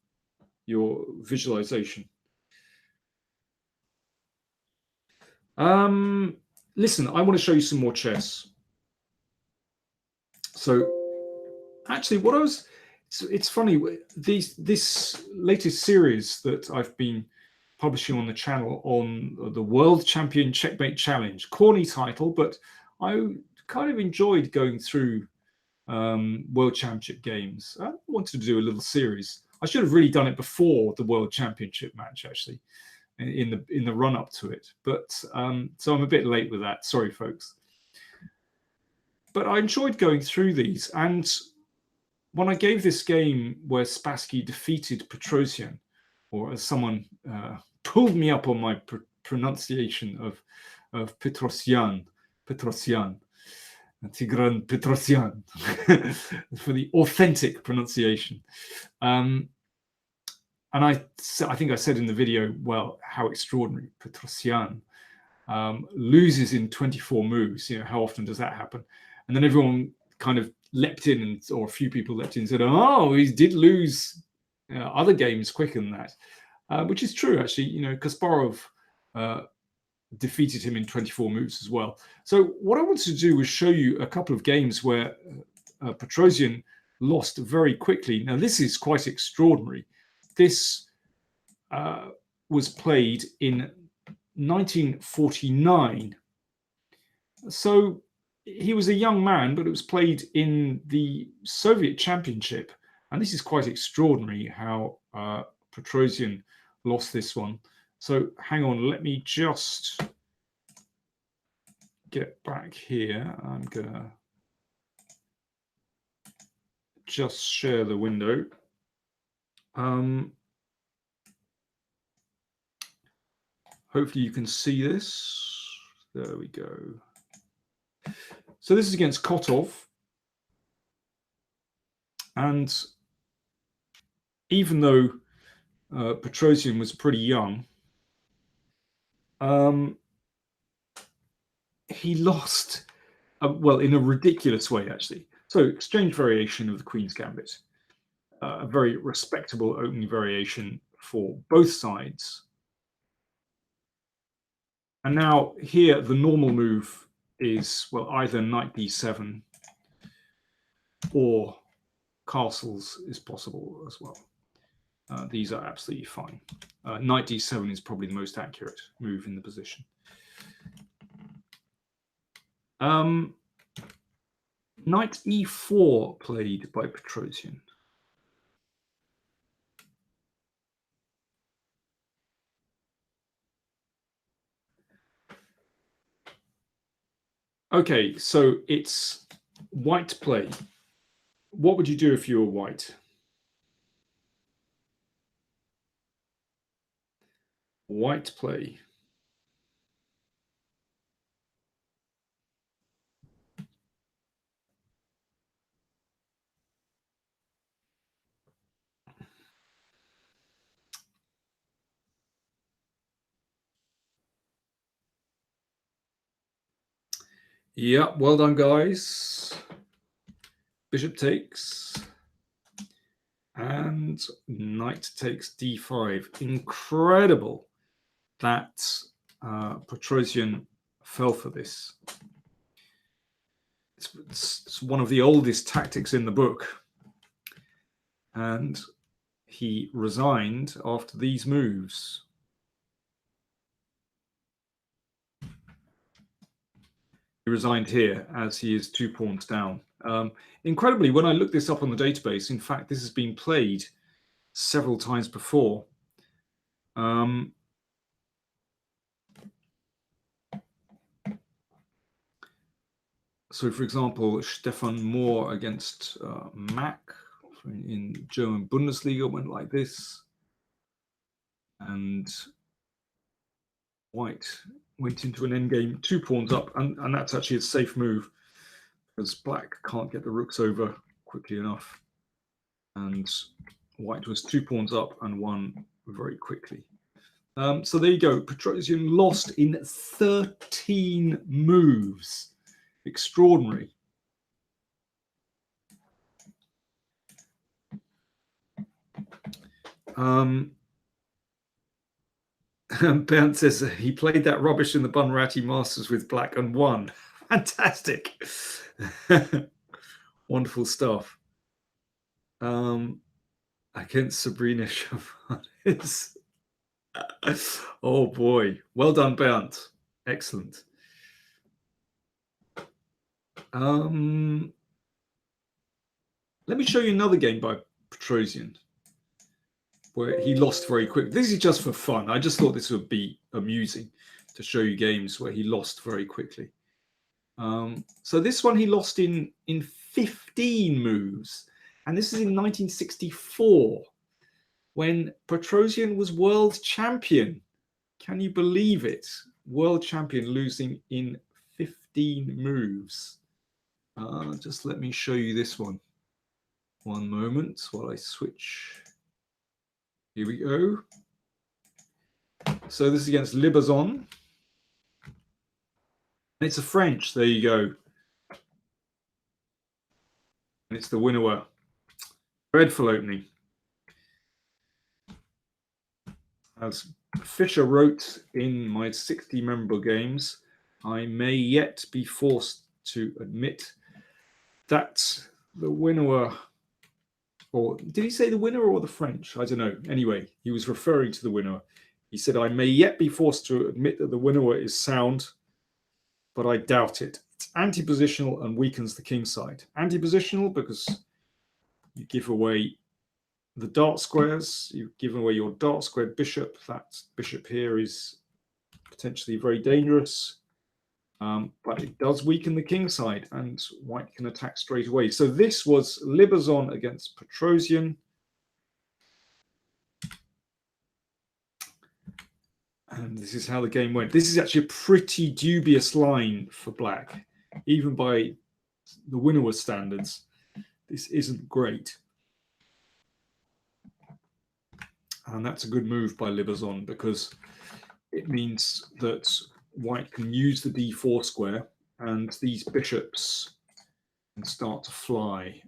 your visualization. Listen, I want to show you some more chess. So actually, what I was, it's funny, this latest series that I've been publishing on the channel on the World Champion Checkmate Challenge, corny title, but I kind of enjoyed going through World Championship games. I wanted to do a little series. I should have really done it before the World Championship match, actually, in the run up to it. But so I'm a bit late with that. Sorry, folks. But I enjoyed going through these, and when I gave this game where Spassky defeated Petrosian, or as someone pulled me up on my pronunciation of Petrosian, Tigran Petrosian, for the authentic pronunciation. And I think I said in the video, well, how extraordinary. Petrosian loses in 24 moves. How often does that happen? And then everyone kind of leapt in, or a few people leapt in and said, oh, he did lose other games quicker than that, which is true, actually. Kasparov defeated him in 24 moves as well. So what I wanted to do was show you a couple of games where Petrosian lost very quickly. Now, this is quite extraordinary. This was played in 1949. So he was a young man, but it was played in the Soviet Championship. And this is quite extraordinary how Petrosian lost this one. So hang on, let me just get back here. I'm going to just share the window. Hopefully you can see this. There we go. So this is against Kotov. And even though Petrosian was pretty young, he lost, well, in a ridiculous way, actually. So exchange variation of the Queen's Gambit. A very respectable opening variation for both sides. And now here, the normal move is, well, either knight d7 or castles is possible as well. These are absolutely fine. Knight d7 is probably the most accurate move in the position. Knight e4 played by Petrosian. Okay, so it's white play. What would you do if you were white? White play. Yeah, well done, guys. Bishop takes. And knight takes d5. Incredible that Petrosian fell for this. It's one of the oldest tactics in the book. And he resigned after these moves. He resigned here as he is 2 pawns down. Incredibly, when I looked this up on the database, in fact, this has been played several times before. So, for example, Stefan Mohr against Mack in German Bundesliga went like this. And white went into an endgame 2 pawns up, and that's actually a safe move because black can't get the rooks over quickly enough. And white was 2 pawns up and won very quickly. So there you go. Petrosian lost in 13 moves. Extraordinary. Bernd says he played that rubbish in the Bunratty Masters with black and won. Fantastic. Wonderful stuff. Against Sabrina Chavanes. Oh boy. Well done, Bernd. Excellent. Let me show you another game by Petrosian where he lost very quick. This is just for fun. I just thought this would be amusing to show you games where he lost very quickly. So this one he lost in 15 moves. And this is in 1964 when Petrosian was world champion. Can you believe it? World champion losing in 15 moves. Just let me show you this one. One moment while I switch. Here we go. So this is against Libazon. It's a French. There you go. And it's the winner. Dreadful opening. As Fischer wrote in my 60 memorable games, I may yet be forced to admit that the winner, or did he say the winner or the French? I don't know. Anyway, he was referring to the winner. He said, I may yet be forced to admit that the winner is sound, but I doubt it. It's anti-positional and weakens the king side. Anti-positional because you give away the dart squares, you've given away your dart squared bishop. That bishop here is potentially very dangerous, but it does weaken the king side, and white can attack straight away. So this was Libazon against Petrosian. And this is how the game went. This is actually a pretty dubious line for black, even by the winner standards. This isn't great. And that's a good move by Libazon because it means that white can use the d4 square and these bishops can start to fly.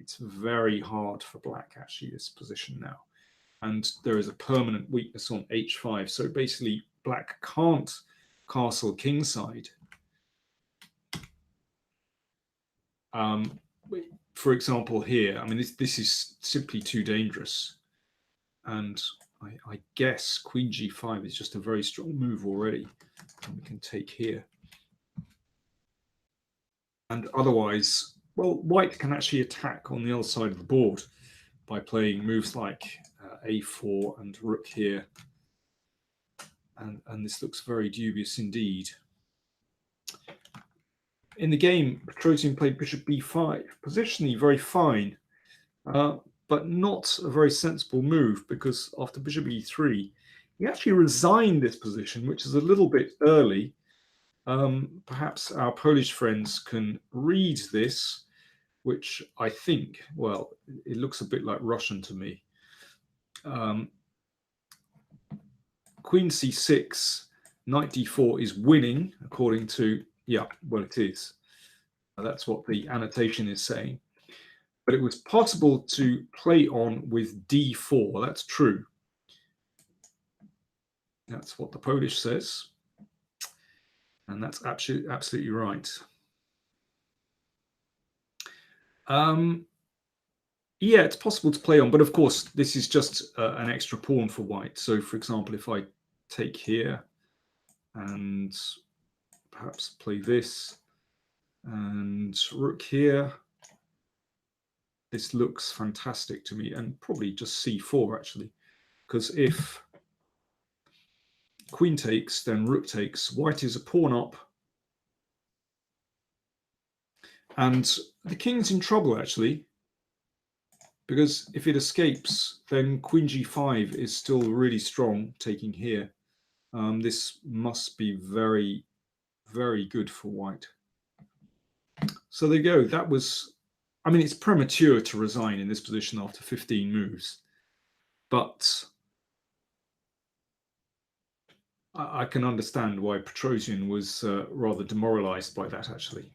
It's very hard for black, actually, this position now. And there is a permanent weakness on h5. So basically, black can't castle kingside. For example, here, I mean, this is simply too dangerous. And I guess queen g5 is just a very strong move already. And we can take here. And otherwise, well, white can actually attack on the other side of the board by playing moves like a4 and rook here. And this looks very dubious indeed. In the game, Petrosian played bishop b5, positionally very fine, but not a very sensible move, because after bishop e3, he actually resigned this position, which is a little bit early. Perhaps our Polish friends can read this, which I think, well, it looks a bit like Russian to me. Queen c6, knight d4 is winning, according to, yeah, well, it is. That's what the annotation is saying. But it was possible to play on with d4. That's true. That's what the Polish says. And that's absolutely right. Yeah, it's possible to play on, but of course, this is just an extra pawn for white. So, for example, if I take here and perhaps play this and rook here, this looks fantastic to me, and probably just c4 actually, because if queen takes, then rook takes, white is a pawn up, and the king's in trouble actually, because if it escapes, then queen g5 is still really strong, taking here. This must be very, very good for white. So there you go. That was, I mean, it's premature to resign in this position after 15 moves, but I can understand why Petrosian was rather demoralized by that, actually.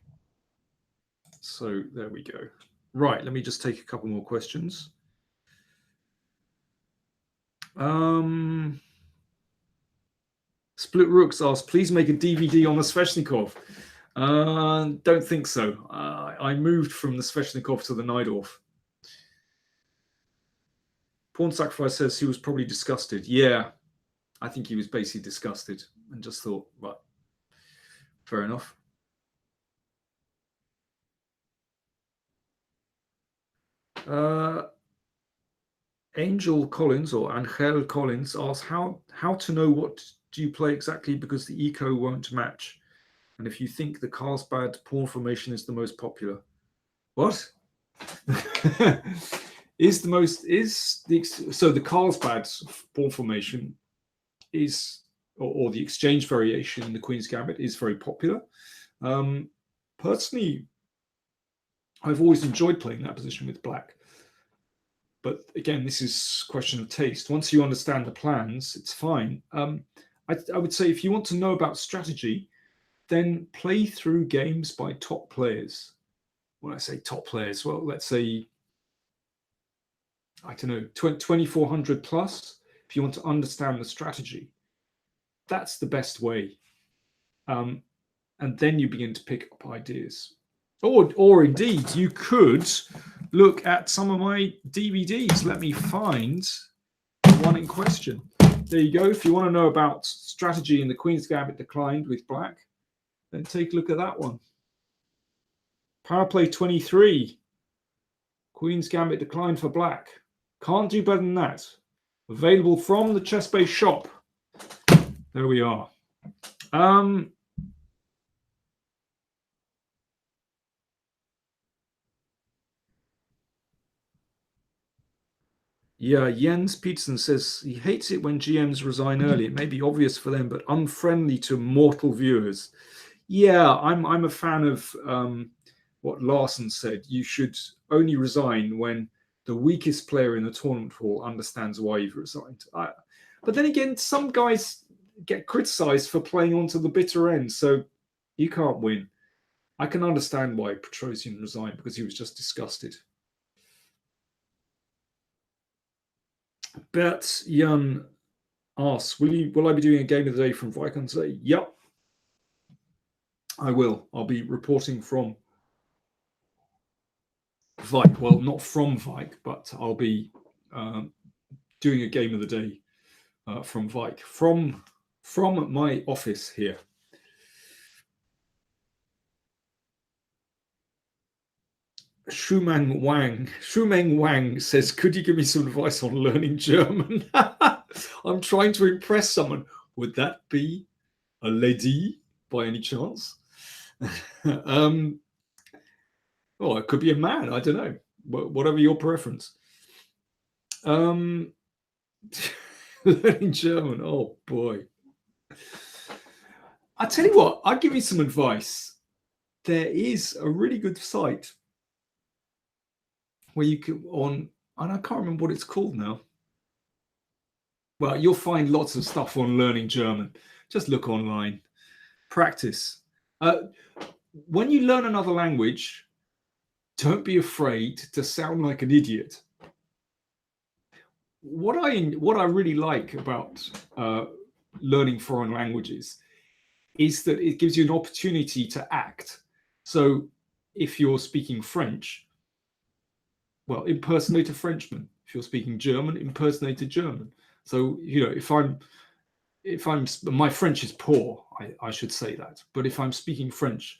So there we go. Right, let me just take a couple more questions. Split Rooks asks, please make a DVD on the Sveshnikov. Don't think so. I moved from the Sveshnikov to the Najdorf. Pawn Sacrifice says he was probably disgusted. Yeah, I think he was basically disgusted and just thought, right, fair enough. Angel Collins or Angel Collins asks how to know what do you play exactly, because the eco won't match, and if you think the Carlsbad pawn formation is the most popular. What? So the Carlsbad pawn formation is, or the exchange variation in the Queen's Gambit is very popular. Personally, I've always enjoyed playing that position with black. But again, this is a question of taste. Once you understand the plans, it's fine. I would say if you want to know about strategy, then play through games by top players. When I say top players, well, let's say, I don't know, 2400 plus. If you want to understand the strategy, that's the best way. And then you begin to pick up ideas. Or indeed, you could look at some of my DVDs. Let me find the one in question. There you go. If you want to know about strategy in the Queen's Gambit declined with black, then take a look at that one. Power Play 23. Queen's Gambit declined for black. Can't do better than that. Available from the Chess Base shop. There we are. Yeah, Jens Peterson says he hates it when GMs resign early. It may be obvious for them, but unfriendly to mortal viewers. Yeah, I'm a fan of what Larson said. You should only resign when the weakest player in the tournament hall understands why you've resigned. But then again, some guys get criticized for playing onto the bitter end, so you can't win. I can understand why Petrosian resigned, because he was just disgusted. Bert Jan asks, will I be doing a game of the day from Vike on today? Yep, I will. I'll be reporting from Vike. Well, not from Vike, but I'll be doing a game of the day from Vike, from my office here. Shumeng Wang says, could you give me some advice on learning German? I'm trying to impress someone. Would that be a lady by any chance? Oh, it could be a man. I don't know. Whatever your preference. Um, learning German. Oh boy. I tell you what. I'll give you some advice. There is a really good site where you can and I can't remember what it's called now. Well, you'll find lots of stuff on learning German. Just look online. Practice. Uh, when you learn another language, don't be afraid to sound like an idiot. What I really like about learning foreign languages is that it gives you an opportunity to act. So if you're speaking French, well, impersonate a Frenchman. If you're speaking German, impersonate a German. So if I'm my French is poor, I should say that. But if I'm speaking French,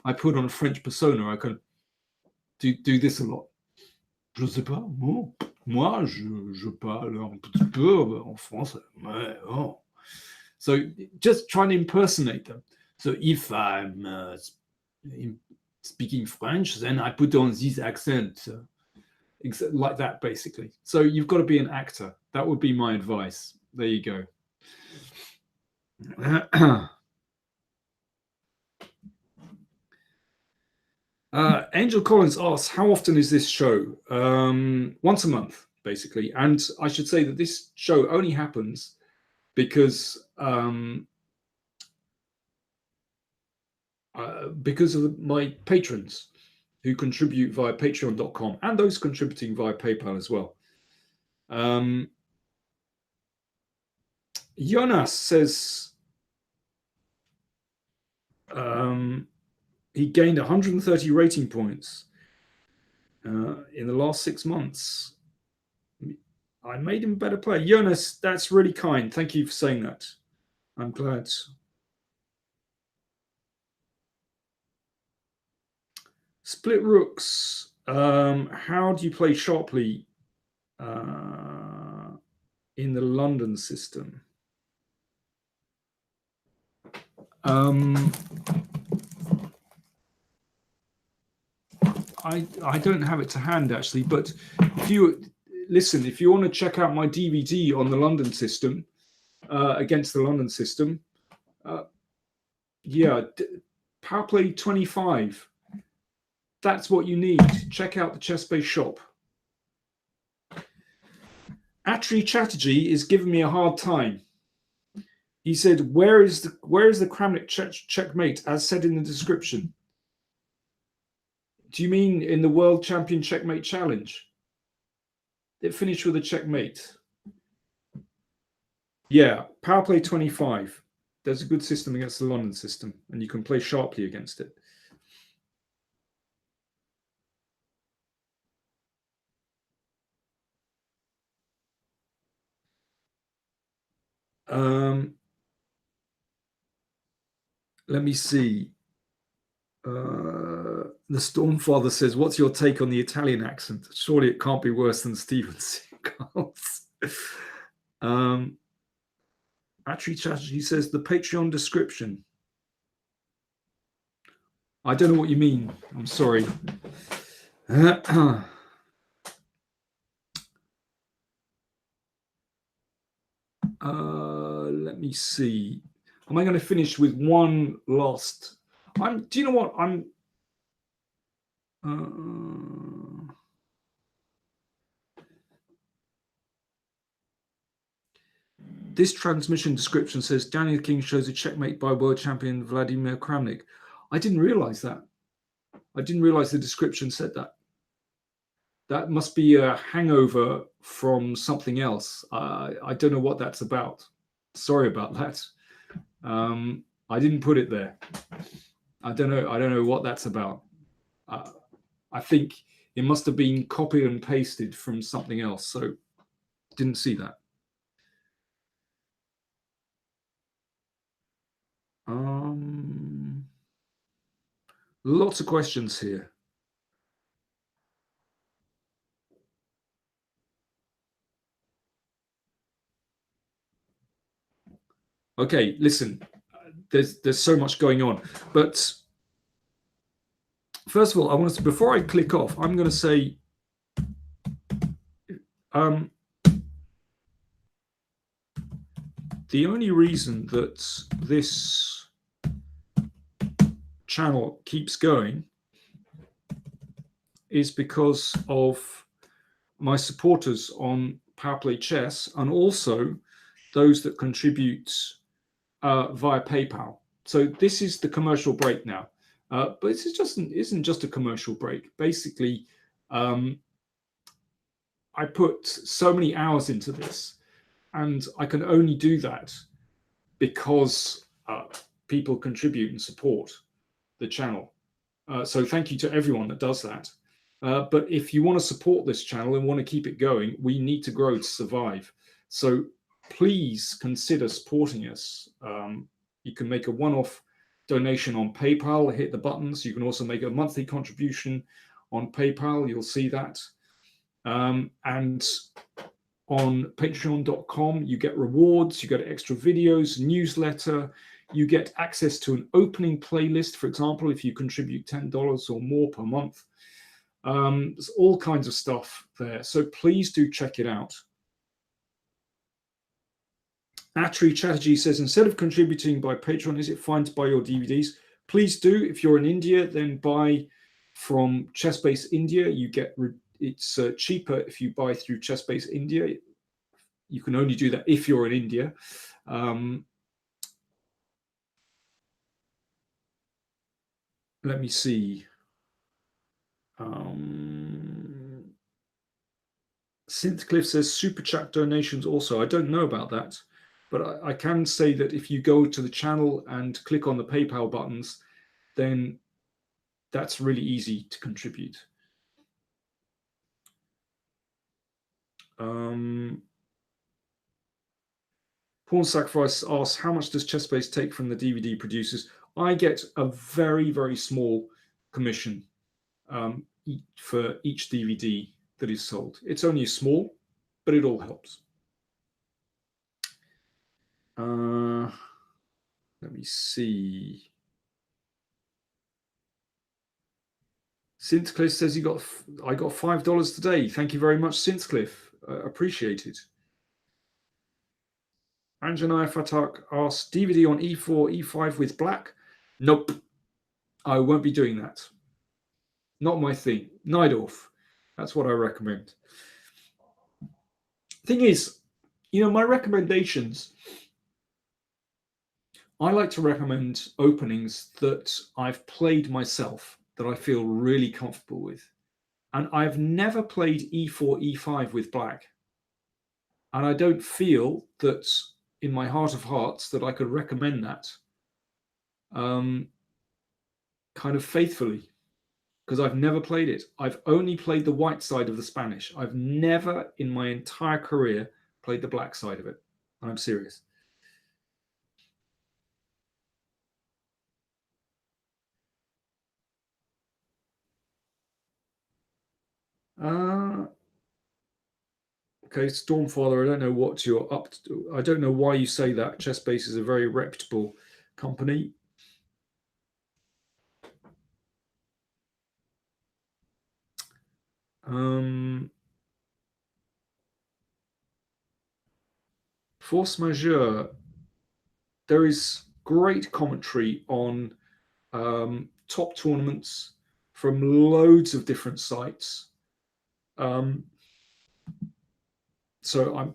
I put on a French persona. I can do this a lot. Je sais pas, moi je parle un petit peu en français. Mais, oh. So just trying to impersonate them. So if I'm speaking French, then I put on this accent, like that, basically. So you've got to be an actor. That would be my advice. There you go. Angel Collins asks, how often is this show? Once a month, basically. And I should say that this show only happens because of my patrons who contribute via patreon.com and those contributing via PayPal as well. Jonas says he gained 130 rating points in the last 6 months. I made him a better player. Jonas, that's really kind. Thank you for saying that. I'm glad. Split rooks. How do you play sharply in the London system? I don't have it to hand actually, but if you want to check out my DVD on the London system, against the London system, PowerPlay 25. That's what you need. Check out the Chess Base shop. Atri Chatterjee is giving me a hard time. He said, "Where is the Kramnik checkmate as said in the description?" Do you mean in the World Champion Checkmate Challenge? It finished with a checkmate. Yeah, PowerPlay 25. There's a good system against the London system, and you can play sharply against it. Let me see. The Stormfather says, "What's your take on the Italian accent? Surely it can't be worse than Steven Seagal's." Atri Chatterjee says, "The Patreon description." I don't know what you mean. I'm sorry. Let me see. Am I going to finish with one last? Do you know what? This transmission description says Daniel King shows a checkmate by world champion Vladimir Kramnik. I didn't realize that. I didn't realize the description said that. That must be a hangover from something else. I don't know what that's about. Sorry about that. I didn't put it there. I don't know what that's about. I think it must have been copied and pasted from something else. So didn't see that. Lots of questions here. Okay, listen, there's so much going on, but first of all, I want to, before I click off, I'm going to say, the only reason that this channel keeps going is because of my supporters on PowerPlayChess and also those that contribute via PayPal. So this is the commercial break now, but this isn't just a commercial break. Basically, I put so many hours into this, and I can only do that because people contribute and support the channel. So thank you to everyone that does that. But if you want to support this channel and want to keep it going, we need to grow to survive. So please consider supporting us. You can make a one-off donation on PayPal, hit the buttons. You can also make a monthly contribution on PayPal. You'll see that. And on patreon.com, you get rewards, you get extra videos, newsletter, you get access to an opening playlist, for example, if you contribute $10 or more per month. There's all kinds of stuff there. So please do check it out. Atri Chatterjee says, instead of contributing by Patreon, is it fine to buy your DVDs? Please do. If you're in India, then buy from ChessBase India. You get it's cheaper if you buy through ChessBase India. You can only do that if you're in India. Let me see. Synthcliff says super chat donations also. I don't know about that, but I can say that if you go to the channel and click on the PayPal buttons, then that's really easy to contribute. Pawn Sacrifice asks, how much does ChessBase take from the DVD producers? I get a very, very small commission for each DVD that is sold. It's only small, but it all helps. Let me see. Synthcliff says I got $5 today. Thank you very much, Synthcliff. Appreciate it. Anjanaya Fatak asks, DVD on E4, E5 with black? Nope. I won't be doing that. Not my thing. Najdorf. That's what I recommend. Thing is, my recommendations, I like to recommend openings that I've played myself, that I feel really comfortable with. And I've never played E4, E5 with black. And I don't feel that in my heart of hearts that I could recommend that kind of faithfully, because I've never played it. I've only played the white side of the Spanish. I've never in my entire career played the black side of it. I'm serious. Okay, Stormfather, I don't know what you're up to. I don't know why you say that. ChessBase is a very reputable company. Force Majeure, there is great commentary on top tournaments from loads of different sites. So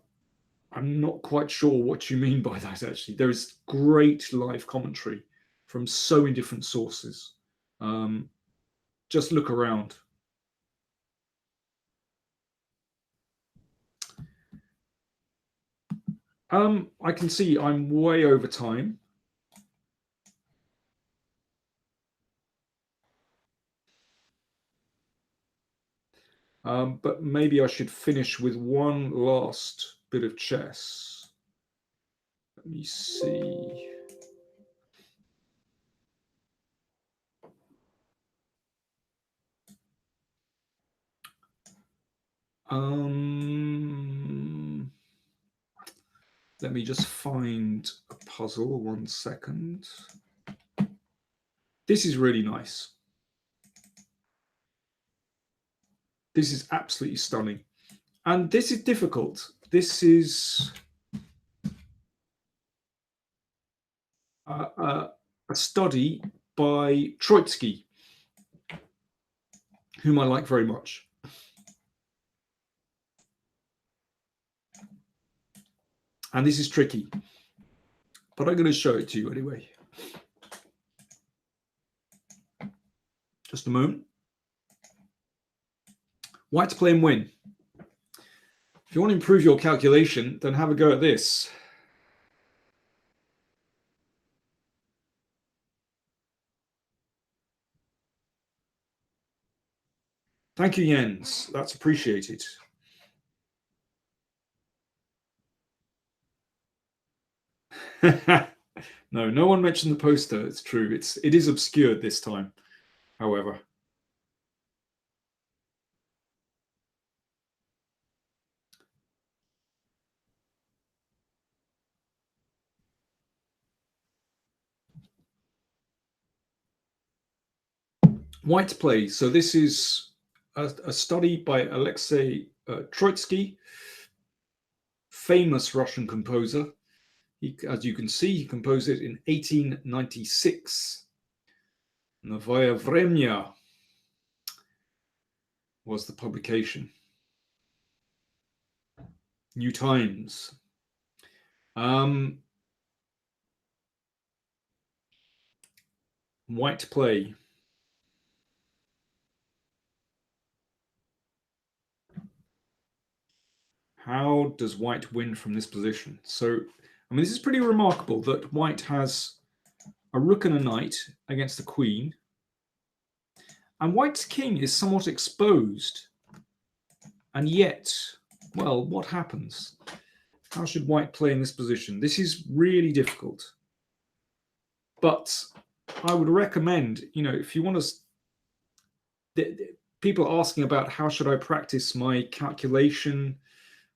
I'm not quite sure what you mean by that, actually. There is great live commentary from so many different sources. Just look around. I can see I'm way over time. But maybe I should finish with one last bit of chess. Let me see. Let me just find a puzzle. 1 second. This is really nice. This is absolutely stunning. And this is difficult. This is a study by Troitsky, whom I like very much. And this is tricky, but I'm going to show it to you anyway. Just a moment. White to play and win. If you want to improve your calculation, then have a go at this. Thank you, Jens. That's appreciated. No one mentioned the poster. It's true. It is obscured this time, however. White to play. So this is a study by Alexei Troitsky, famous Russian composer. As you can see, he composed it in 1896. Novaya Vremya was the publication. New Times. White to play. How does white win from this position? So, I mean, this is pretty remarkable that white has a rook and a knight against the queen. And white's king is somewhat exposed. And yet, well, what happens? How should white play in this position? This is really difficult. But I would recommend, if you want to, people asking about how should I practice my calculation,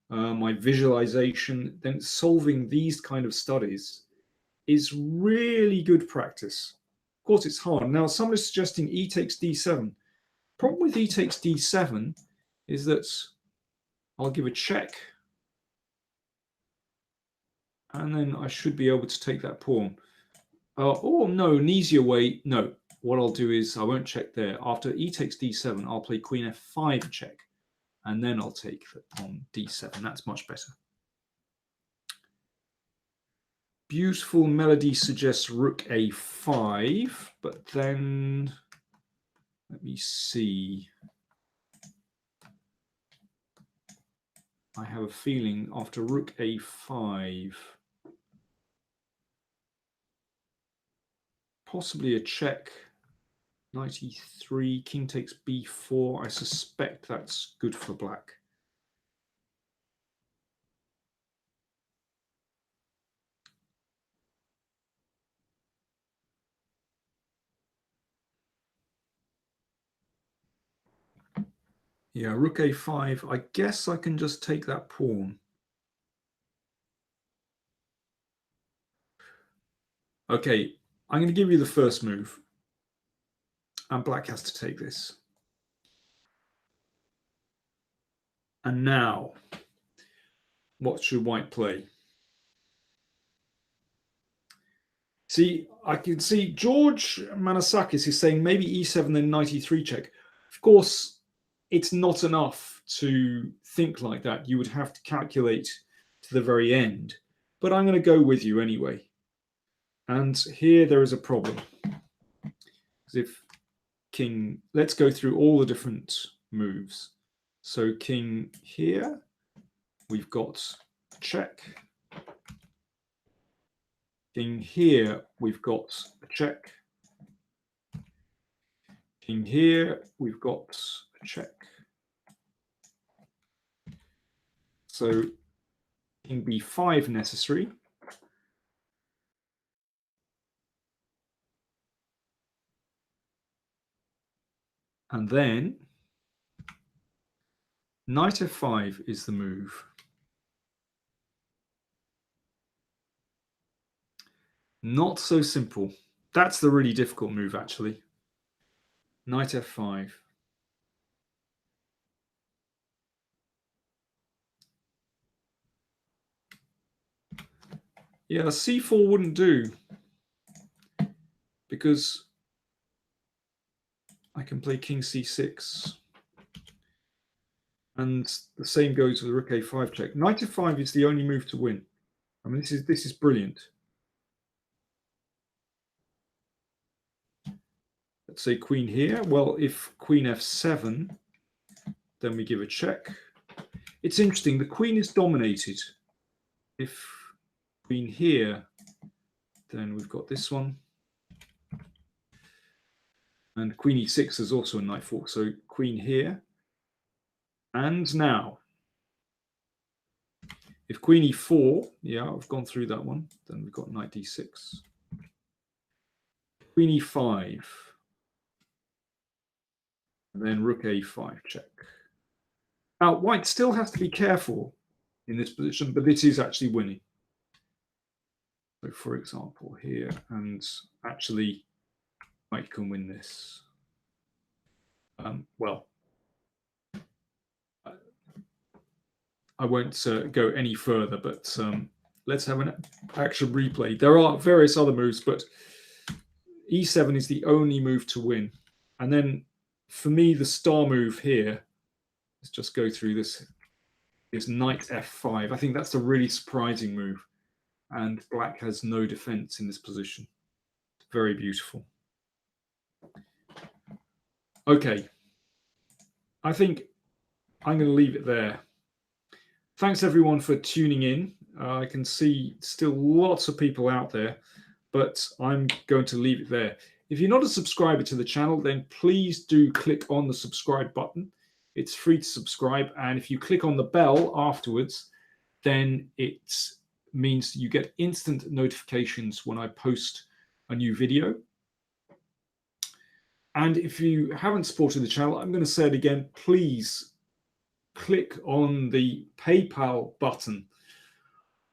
my visualization, then solving these kind of studies is really good practice. Of course, it's hard. Now, someone is suggesting e takes d7. Problem with e takes d7 is that I'll give a check, and then I should be able to take that pawn. Oh, no, an easier way. No, what I'll do is I won't check there. After e takes d7, I'll play queen f5 check, and then I'll take the pawn d7. That's much better. Beautiful melody suggests rook a5, but then let me see. I have a feeling after rook a5, possibly a check, knight e3, king takes b4. I suspect that's good for black. Yeah, rook a5. I guess I can just take that pawn. Okay, I'm going to give you the first move. And black has to take this. And now, what should white play? See, I can see George Manasakis is saying maybe e7, then knight e3 check. Of course, it's not enough to think like that. You would have to calculate to the very end. But I'm going to go with you anyway. And here there is a problem. Because if king, let's go through all the different moves. So king here, we've got check. King here, we've got a check. King here, we've got a check. So king b5 necessary. And then knight f5 is the move. Not so simple. That's the really difficult move, actually. Knight f5. Yeah, c4 wouldn't do, because I can play king c6. And the same goes with rook a5 check. Knight f5 is the only move to win. I mean, this is brilliant. Let's say queen here. Well, if queen f7, then we give a check. It's interesting. The queen is dominated. If queen here, then we've got this one. And queen e6 is also a knight fork. So queen here. And now, if queen e4, yeah, I've gone through that one. Then we've got knight d6. Queen e5. And then rook a5 check. Now, white still has to be careful in this position, but this is actually winning. So, for example, here, and actually, white can win this. Well, I won't go any further, but let's have an actual replay. There are various other moves, but e7 is the only move to win. And then, for me, the star move here, let's just go through this, is knight f5. I think that's a really surprising move. And black has no defense in this position. Very beautiful. Okay. I think I'm going to leave it there. Thanks, everyone, for tuning in. I can see still lots of people out there, but I'm going to leave it there. If you're not a subscriber to the channel, then please do click on the subscribe button. It's free to subscribe. And if you click on the bell afterwards, then it's means you get instant notifications when I post a new video. And if you haven't supported the channel, I'm going to say it again, please click on the PayPal button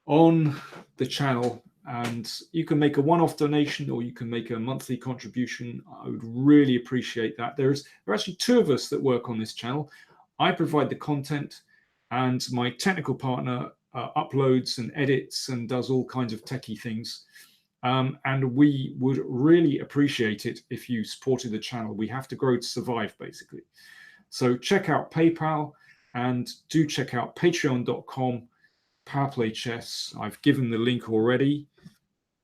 on the channel, and you can make a one-off donation or you can make a monthly contribution. I would really appreciate that. There are actually two of us that work on this channel. I provide the content, and my technical partner uploads and edits and does all kinds of techie things. And we would really appreciate it if you supported the channel. We have to grow to survive, basically. So check out PayPal, and do check out patreon.com, PowerPlayChess. I've given the link already.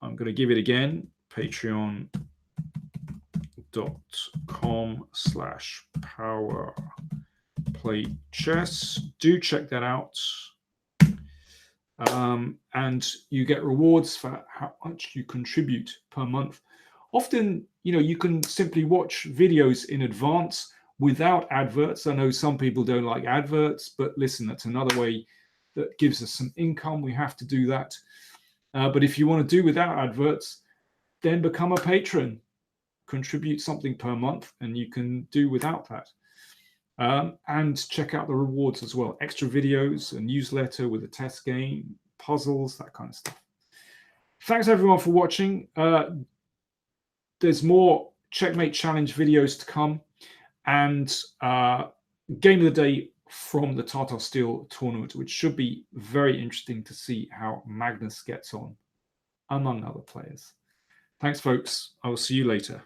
I'm going to give it again, patreon.com/PowerPlayChess. Do check that out. And you get rewards for how much you contribute per month. Often, you can simply watch videos in advance without adverts. I know some people don't like adverts, but listen, that's another way that gives us some income. We have to do that. But if you want to do without adverts, then become a patron. Contribute something per month, and you can do without that. And check out the rewards as well. Extra videos, a newsletter with a test game, puzzles, that kind of stuff. Thanks, everyone, for watching. There's more Checkmate Challenge videos to come. And Game of the Day from the Tata Steel tournament, which should be very interesting to see how Magnus gets on, among other players. Thanks, folks. I will see you later.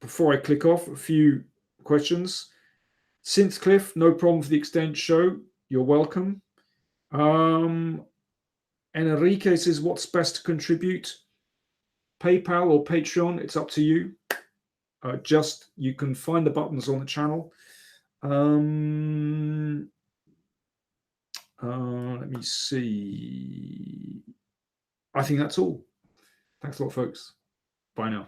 Before I click off, a few questions. Cliff, no problem for the extended show. You're welcome. Enrique says, what's best to contribute? PayPal or Patreon? It's up to you. You can find the buttons on the channel. Let me see. I think that's all. Thanks a lot, folks. Bye now.